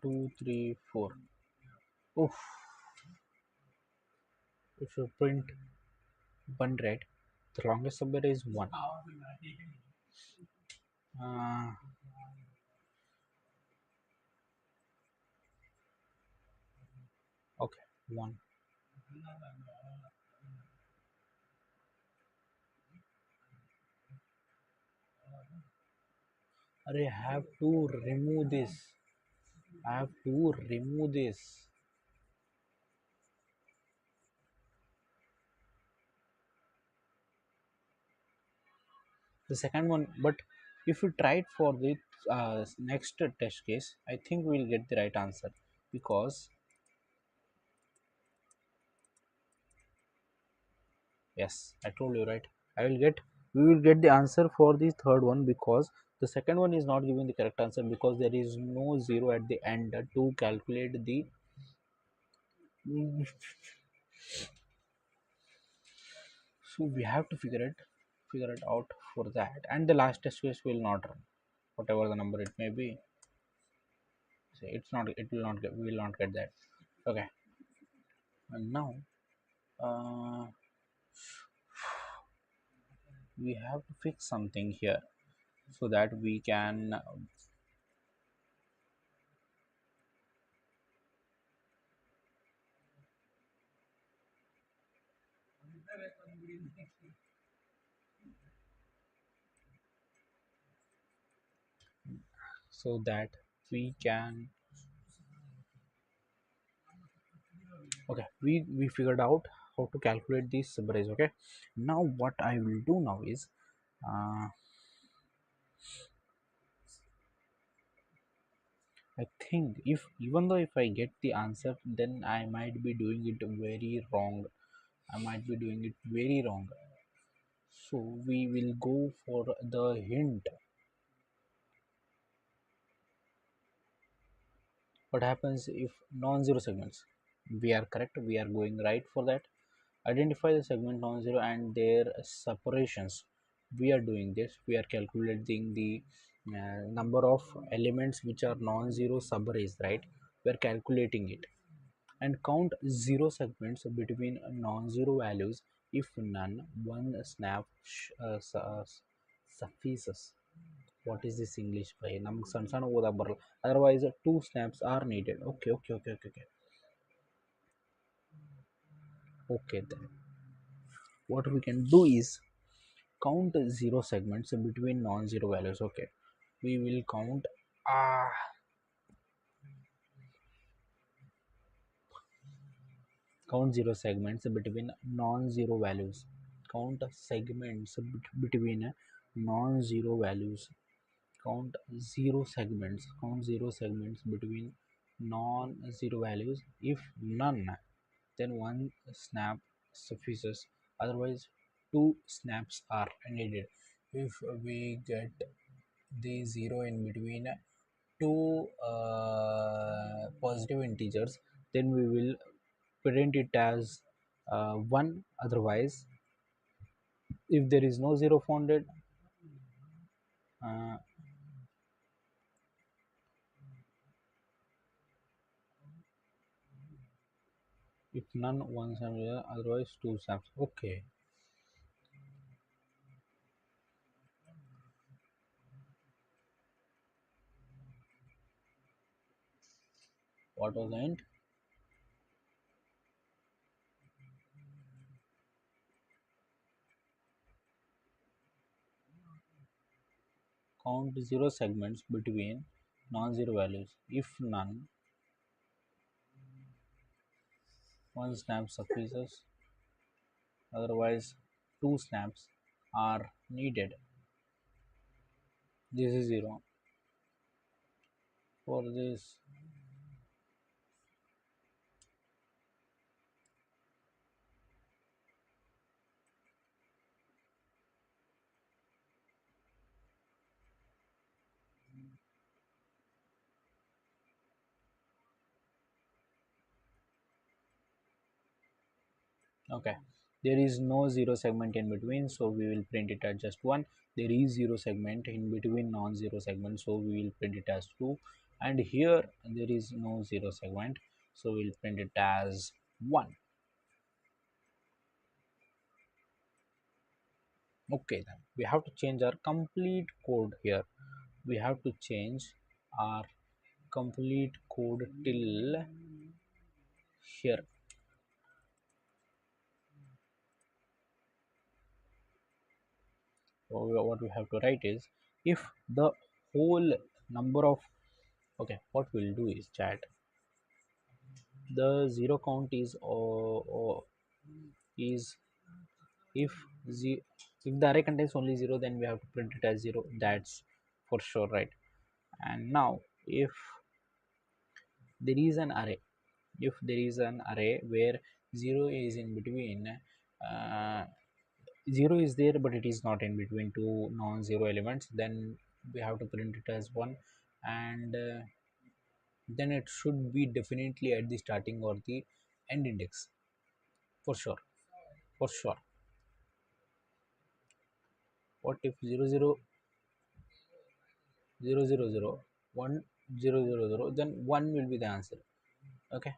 2 3 4. Oof, if you print 1, right, the longest subarray is 1. uh, okay, 1. Array, have to remove this. I have to remove this. The second one, but if you try it for the next test case, I think we'll get the right answer, because yes, I told you, right? I will get We will get the answer for the third one, because the second one is not giving the correct answer, because there is no zero at the end to calculate the so we have to figure it out for that, and the last test case will not run, whatever the number it may be. So it's not, it will not get, we will not get that. Okay, and now uh, we have to fix something here so that we can so that we can okay, we figured out how to calculate these subrays. Okay, now what I will do now is uh, I think, if even though if I get the answer, then I might be doing it very wrong. I might be doing it very wrong. So we will go for the hint. What happens if non-zero segments? We are correct, we are going right for that. Identify the segment non-zero and their separations. We are doing this, we are calculating the number of elements which are non-zero subarrays, right? We are calculating it, and count zero segments between non-zero values. If none, one snap suffices. What is this English by ನಮ್ಗೆ ಸಣ್ಣ ಸಣ್ಣ ಓದಕ್ಕೆ ಬರಲ್ಲ, otherwise two snaps are needed. Okay, okay, okay, okay, okay. Okay, then what we can do is count zero segments between non-zero values. Okay, we will ah count zero segments between non-zero values. Count segments between non-zero values. Count zero segments between non-zero values. If none, then one snap suffices, otherwise two snaps are needed. If we get the zero in between two positive integers, then we will print it as 1. Otherwise, if there is no zero founded, uh, if none, one snap, otherwise two snaps. Okay, what was the end? Count zero segments between non-zero values. If none, one snap suffices, otherwise two snaps are needed. This is 0. For this, okay, there is no zero segment in between, so we will print it as just 1. There is zero segment in between non-zero segment, so we will print it as 2. And here there is no zero segment, so we'll print it as 1. Okay, then we have to change our complete code here. We have to change our complete code till here. So what we have to write is, if the whole number of, okay, what we'll do is, chat, the zero count is if the if the array contains only 0, then we have to print it as 0. That's for sure, right? And now if there is an array, if there is an array where 0 is in between, uh, 0 is there but it is not in between two non-zero elements, then we have to print it as 1. And then it should be definitely at the starting or the end index, for sure, for sure. What if 0 0 0 0 0 1 0 0 0, then 1 will be the answer. Okay.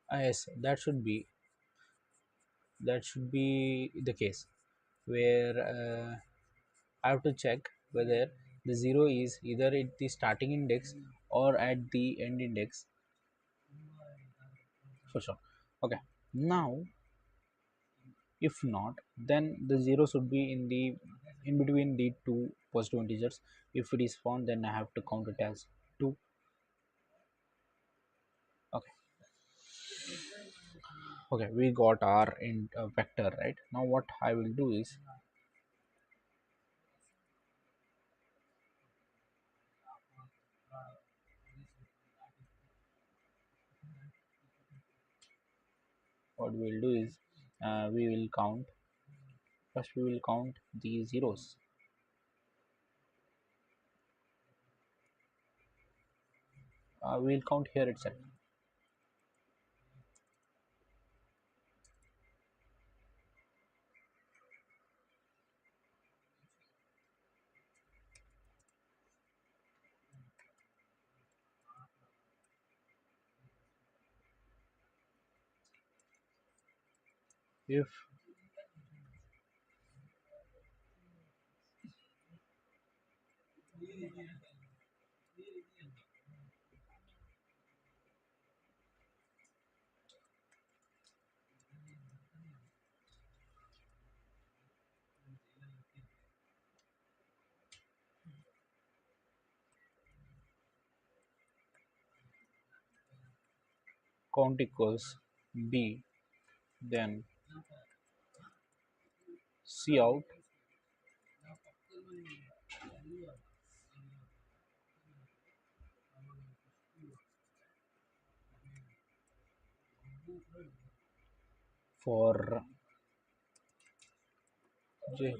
Yes, that should be the case, where I have to check whether the 0 is either at the starting index or at the end index, for sure. Okay, now if not, then the 0 should be in between the two positive integers. If it is found, then I have to count it as 2. Okay, okay, we got our in vector, right? Now what I will do is, what we will do is, we will count, first we will count the zeros. We will count here itself. If count equals b, then C out for j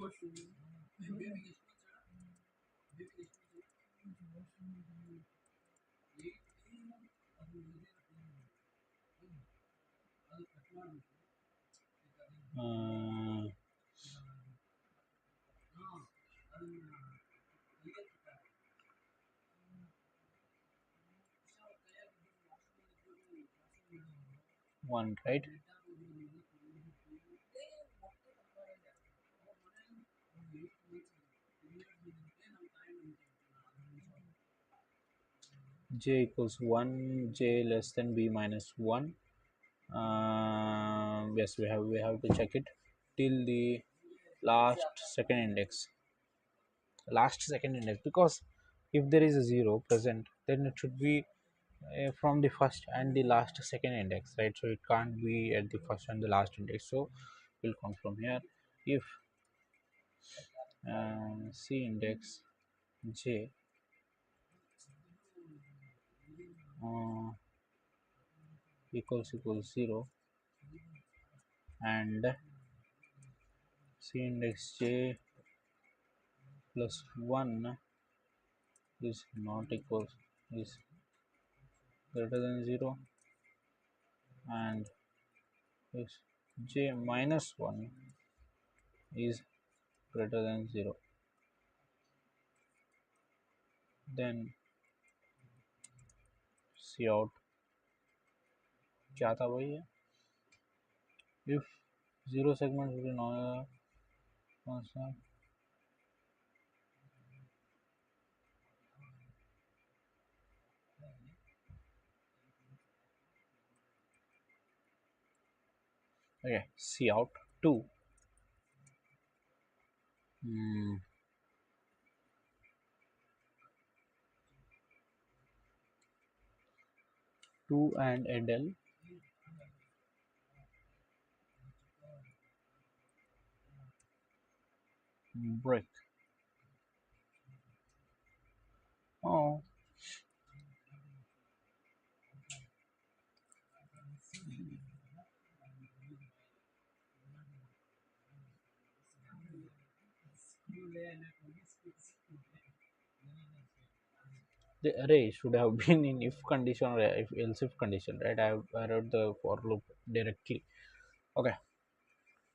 1, right? J equals 1, j less than b minus 1. Yes, we have to check it till the last second index. Last second index, because if there is a 0 present, then it should be from the first and the last second index, right? So it can't be at the first and the last index. So we'll count from here. If c index j uh, equals 0 and c index j plus 1 is not equals is greater than 0, and if j minus 1 is greater than 0, then C out क्या था वही है, if 0 segment will be non constant. Okay, C out 2. 2 and Adele break. Oh, the array should have been in if condition or if else if condition, right? I wrote the for loop directly. Okay.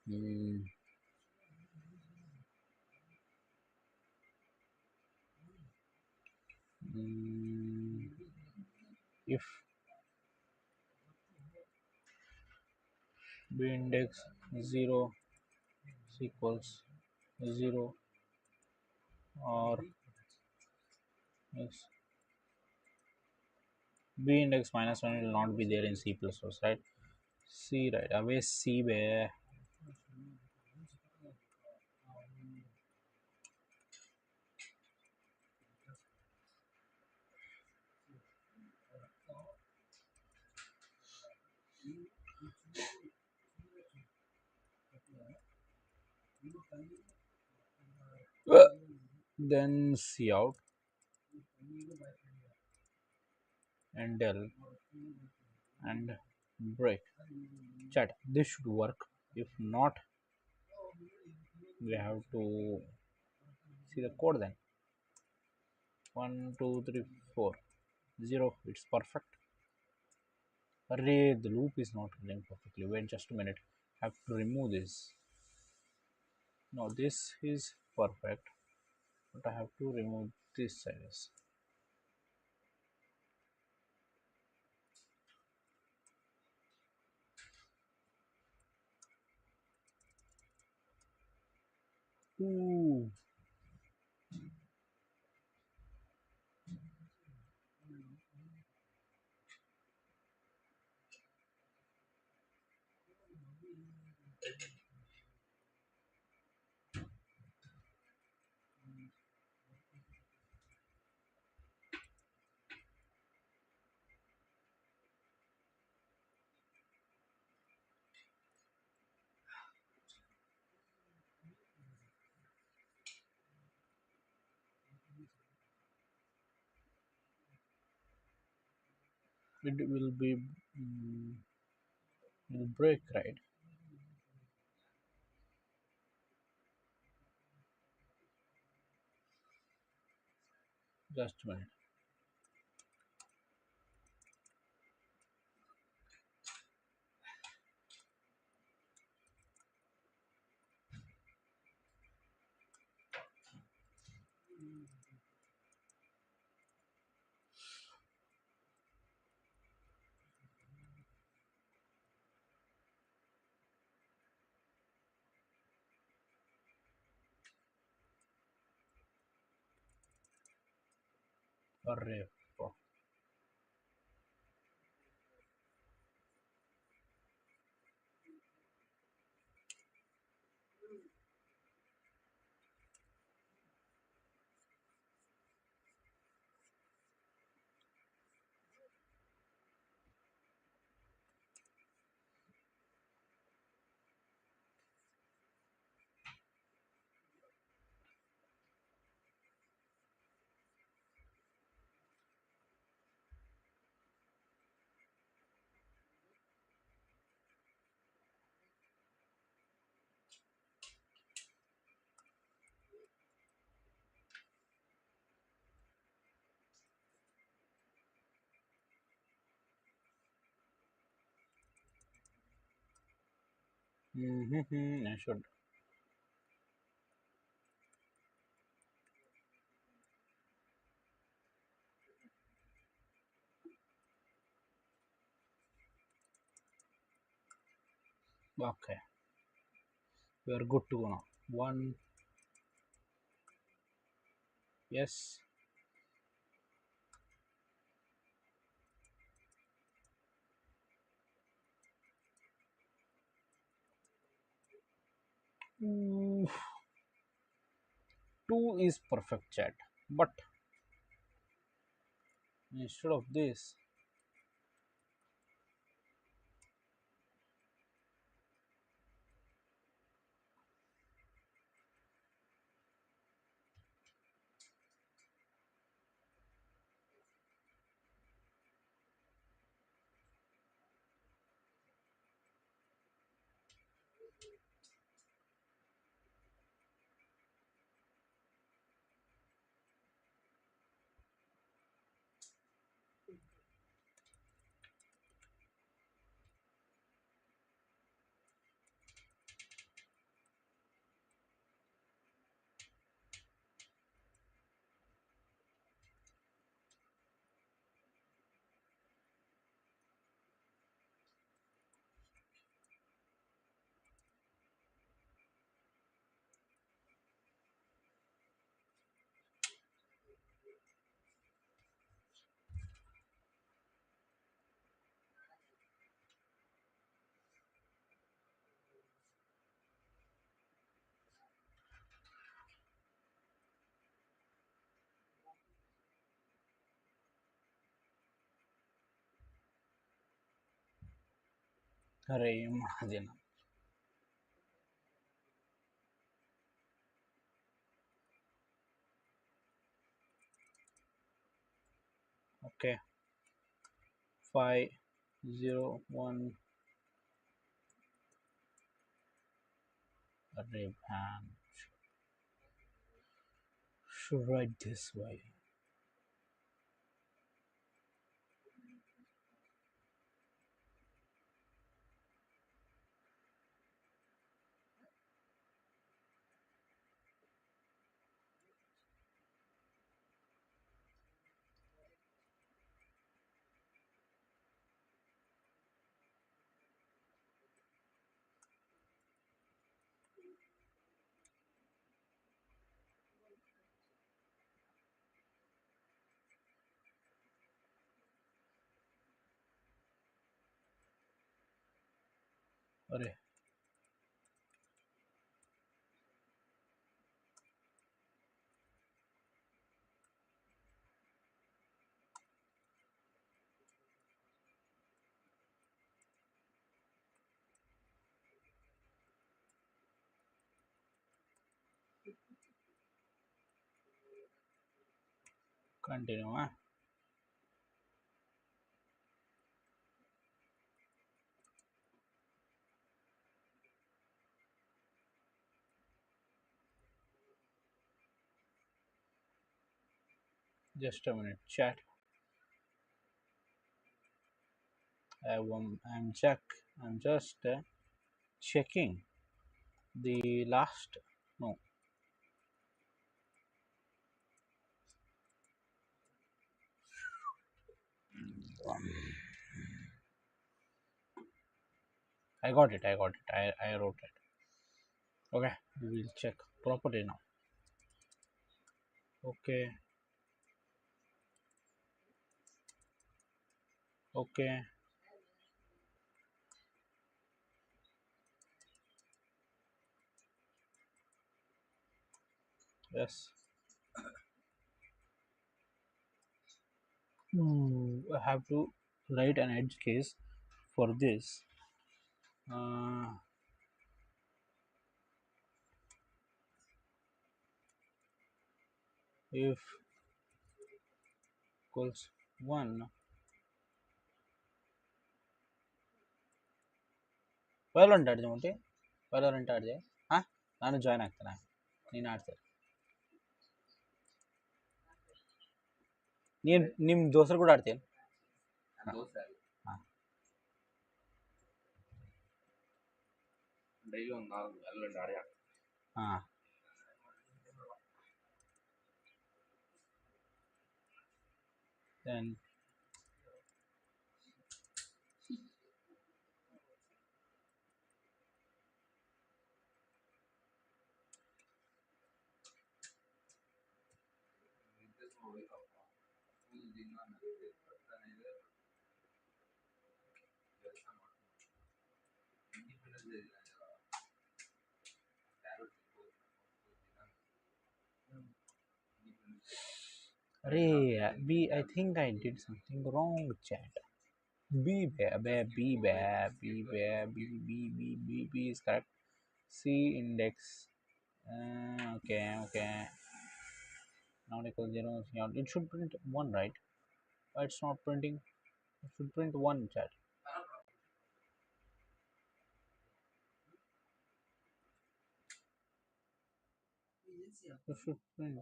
Mm, mm, if b index 0 equals 0 or x b index minus 1 will not be there in C plus plus, right? C, right away C where then C out and del and break. Chat, this should work. If not, we have to see the code then. 1 2 3 4 0, it's perfect. Array, the loop is not running perfectly. Wait just a minute, I have to remove this. No, this is perfect, but I have to remove this size. Ooh. it will be mm, will break, right? Just a minute. Array. fuck. I should. Okay, we are good to go now. One, yes. Ooh, two is perfect chat, but instead of this, array margin. Okay, 501 array and should write this way. Array. Continue. Just a minute, chat. I'm check. I'm just checking the last. No, I got it. I got it. I wrote it. Okay, we will check properly now. Okay, okay, yes. I have to write an edge case for this. Uh, if equals 1, Valorant ಆಡಿದೆ ಮತ್ತೆ Valorant ಆಡಿದೆ ಹಾಂ ನಾನು join ಆಗ್ತೇನೆ ನೀನು ಆಡ್ತೀರ ನೀನು ನಿಮ್ಮ ದೋಸ್ತರು ಕೂಡ ಆಡ್ತೀನಿ ಹಾಂ ಡೈಲಿ ಒಂದು 4 Valorant ಆಡಿ ಹಾಂ then Arey, B, I think I did something wrong, chat. B, B, B is correct. C index. Okay, okay. Not equal 0. It should print 1, right? Why it's not printing? It should print 1, chat. It should print.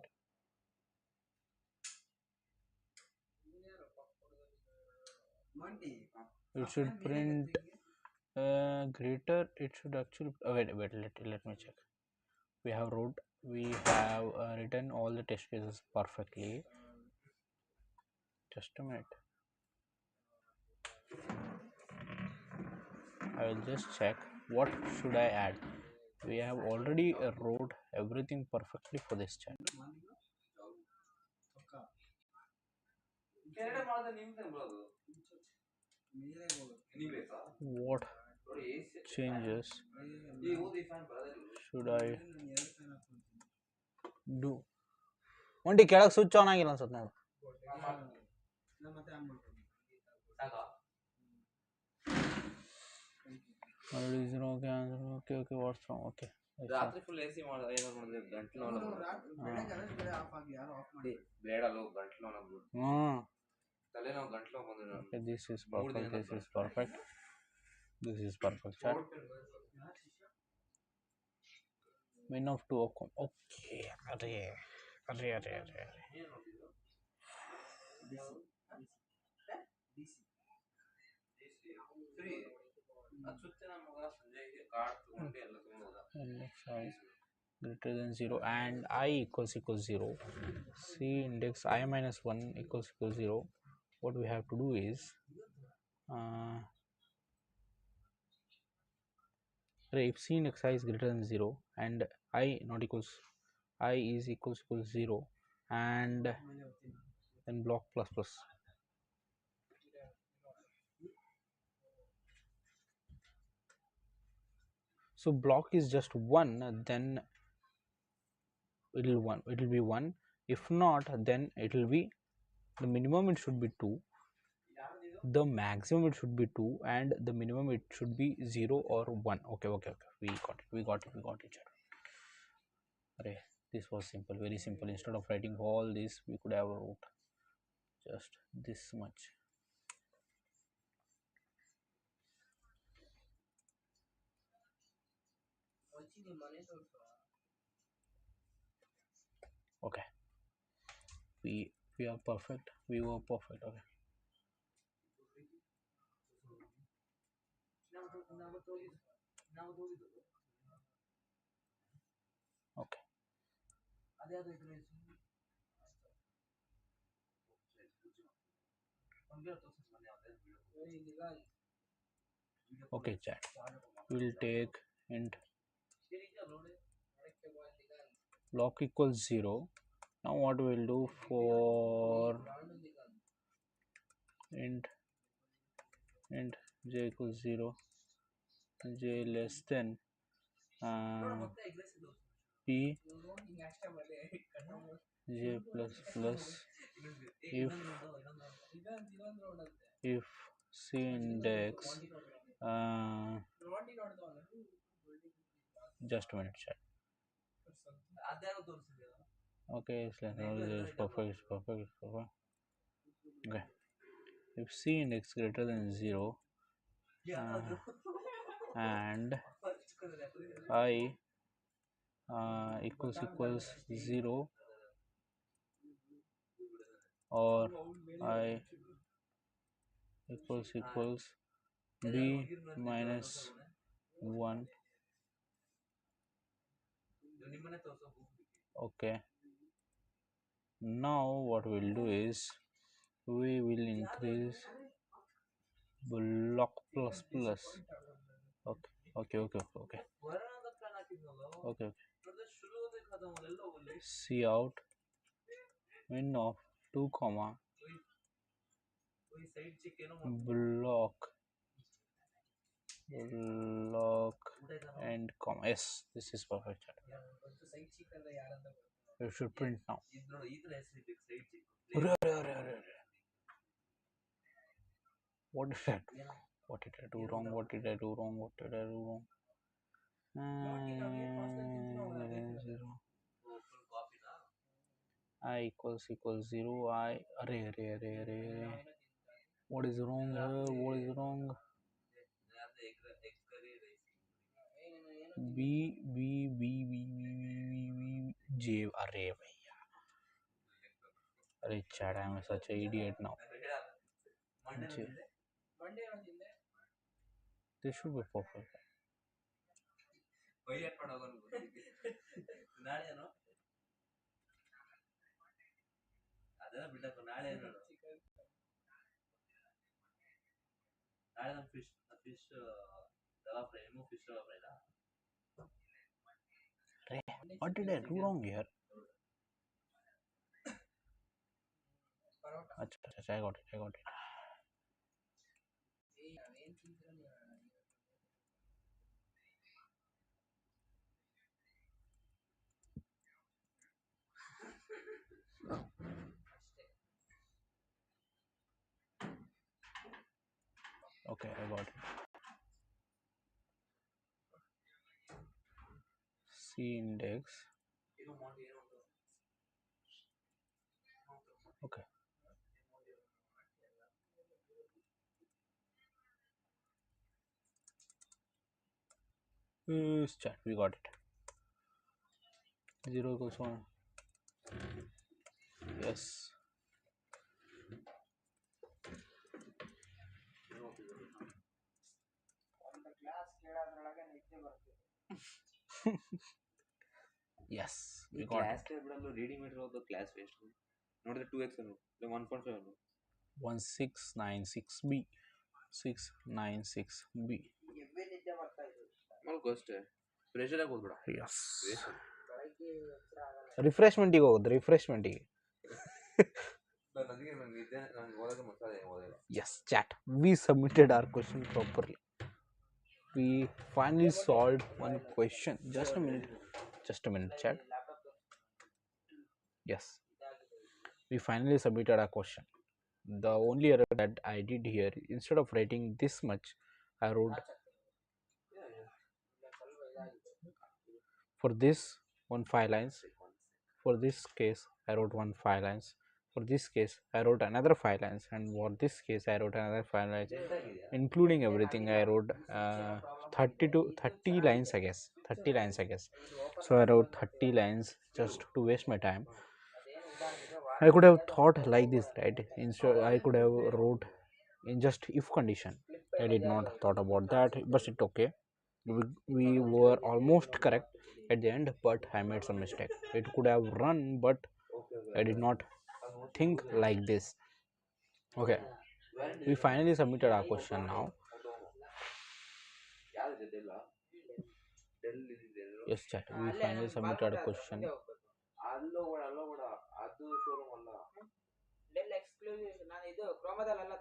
It should print greater. It should actually. Oh, wait, let me check. We have written all the test cases perfectly. Just a minute. I will just check what should I add. We have already wrote everything perfectly for this chat. What changes should I do? ಒಂಟಿ ಕೆಳಗೆ switch on ಆಗಿಲ್ಲ ಅನ್ಸುತ್ತೆ ನೋಡು okay, okay, what's wrong? Okay. ರಾತ್ರಿ full AC ಮಾಡಿದ್ರೆ ಏನು ಮಾಡಿದ್ರೆ ಗಂಟಲು ಬ್ಲೇಡ್ ಅಲ್ಲ ಗಂಟಲು ತಲೆನೋವು ಗಂಟಲು ಬಂದಿದೆ okay, this is perfect, this is perfect chat. Win of 2 okay. अरे size greater than 0 and I equals 0. C index I minus 1 equals 0. What we have to do is if C index I is greater than 0 and I not equals I is equals 0 and then block plus plus. So block is just 1, then it will be 1. If not, then it will be the minimum, it should be 2, the maximum it should be 2, and the minimum it should be 0 or 1. Okay, we got it. Array, this was simple, very simple. Instead of writing all this, we could have wrote just this much. Okay, we We are perfect. We were perfect. Okay. Okay. Okay, chat. We'll take int lock equals 0. Now what we'll do for int j equals 0, j less than p j plus plus if c index uh, just a minute chat. Okay, it's like it's perfect, it's perfect, it's perfect. Okay, if c index greater than 0 and I equals 0 or I equals b minus 1. Okay, now what we'll do is we will increase block plus plus. Okay, okay, okay, okay, okay, okay. See out min of 2 comma block and comma. Yes, this is perfect. You should print now. What did I do? What did I do wrong? What did I do wrong? What did I do wrong? Zero. I equals 0. I array. What is wrong here? What is wrong? B J array भैया. अरे chat I am such an idiot now. J. This should be perfect. What did I do wrong here? I got it. Okay, I got it. C index. Okay. Yes, chat, we got it. 0 equals 1. Yes. Yes, we got it. reading meter of the class waste. Not the 2x, the 1.5. 1696B. 696B. ಅಷ್ಟೇ pressure ಆಗಿ ಹೋಗ್ಬಿಡ. Yes. ರಿಫ್ರೆಶ್ಮೆಂಟಿಗೆ ಹೋಗೋದು ರಿಫ್ರೆಶ್ಮೆಂಟಿಗೆ. Yes, chat. We submitted our question properly. We finally solved one question. Just a minute, chat. Yes, we finally submitted our question. The only error that I did here, instead of writing this much, I wrote for this 5 lines. For this case I wrote 5 lines. For this case I wrote another 5 lines, and for this case I wrote another 5 lines, including everything. I wrote 30 lines, I guess. 30 lines, I guess. So I wrote 30 lines just to waste my time. I could have thought like this, right? Instead I could have wrote in just if condition. I did not thought about that, but it's okay. We were almost correct at the end, but I made some mistake. It could have run, but I did not think like this. Okay, we finally submitted our question now. Yes, chat. We finally submitted a question.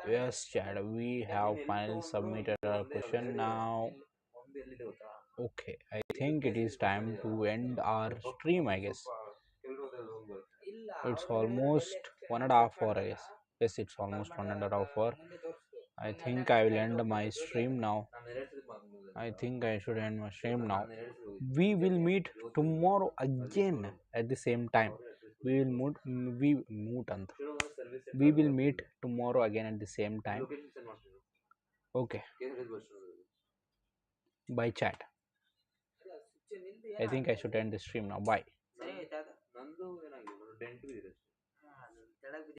Yes, chat. We have finally submitted our question now. Okay, I think it is time to end our stream, I guess. It's almost 1.5 hour, I guess. Yes, it's almost 1.5 hour. I think I will end my stream now. I think I should end my stream now. We will meet tomorrow again at the same time. We will meet. We will meet tomorrow again at the same time. Okay. By chat. I think I should end the stream now. Bye.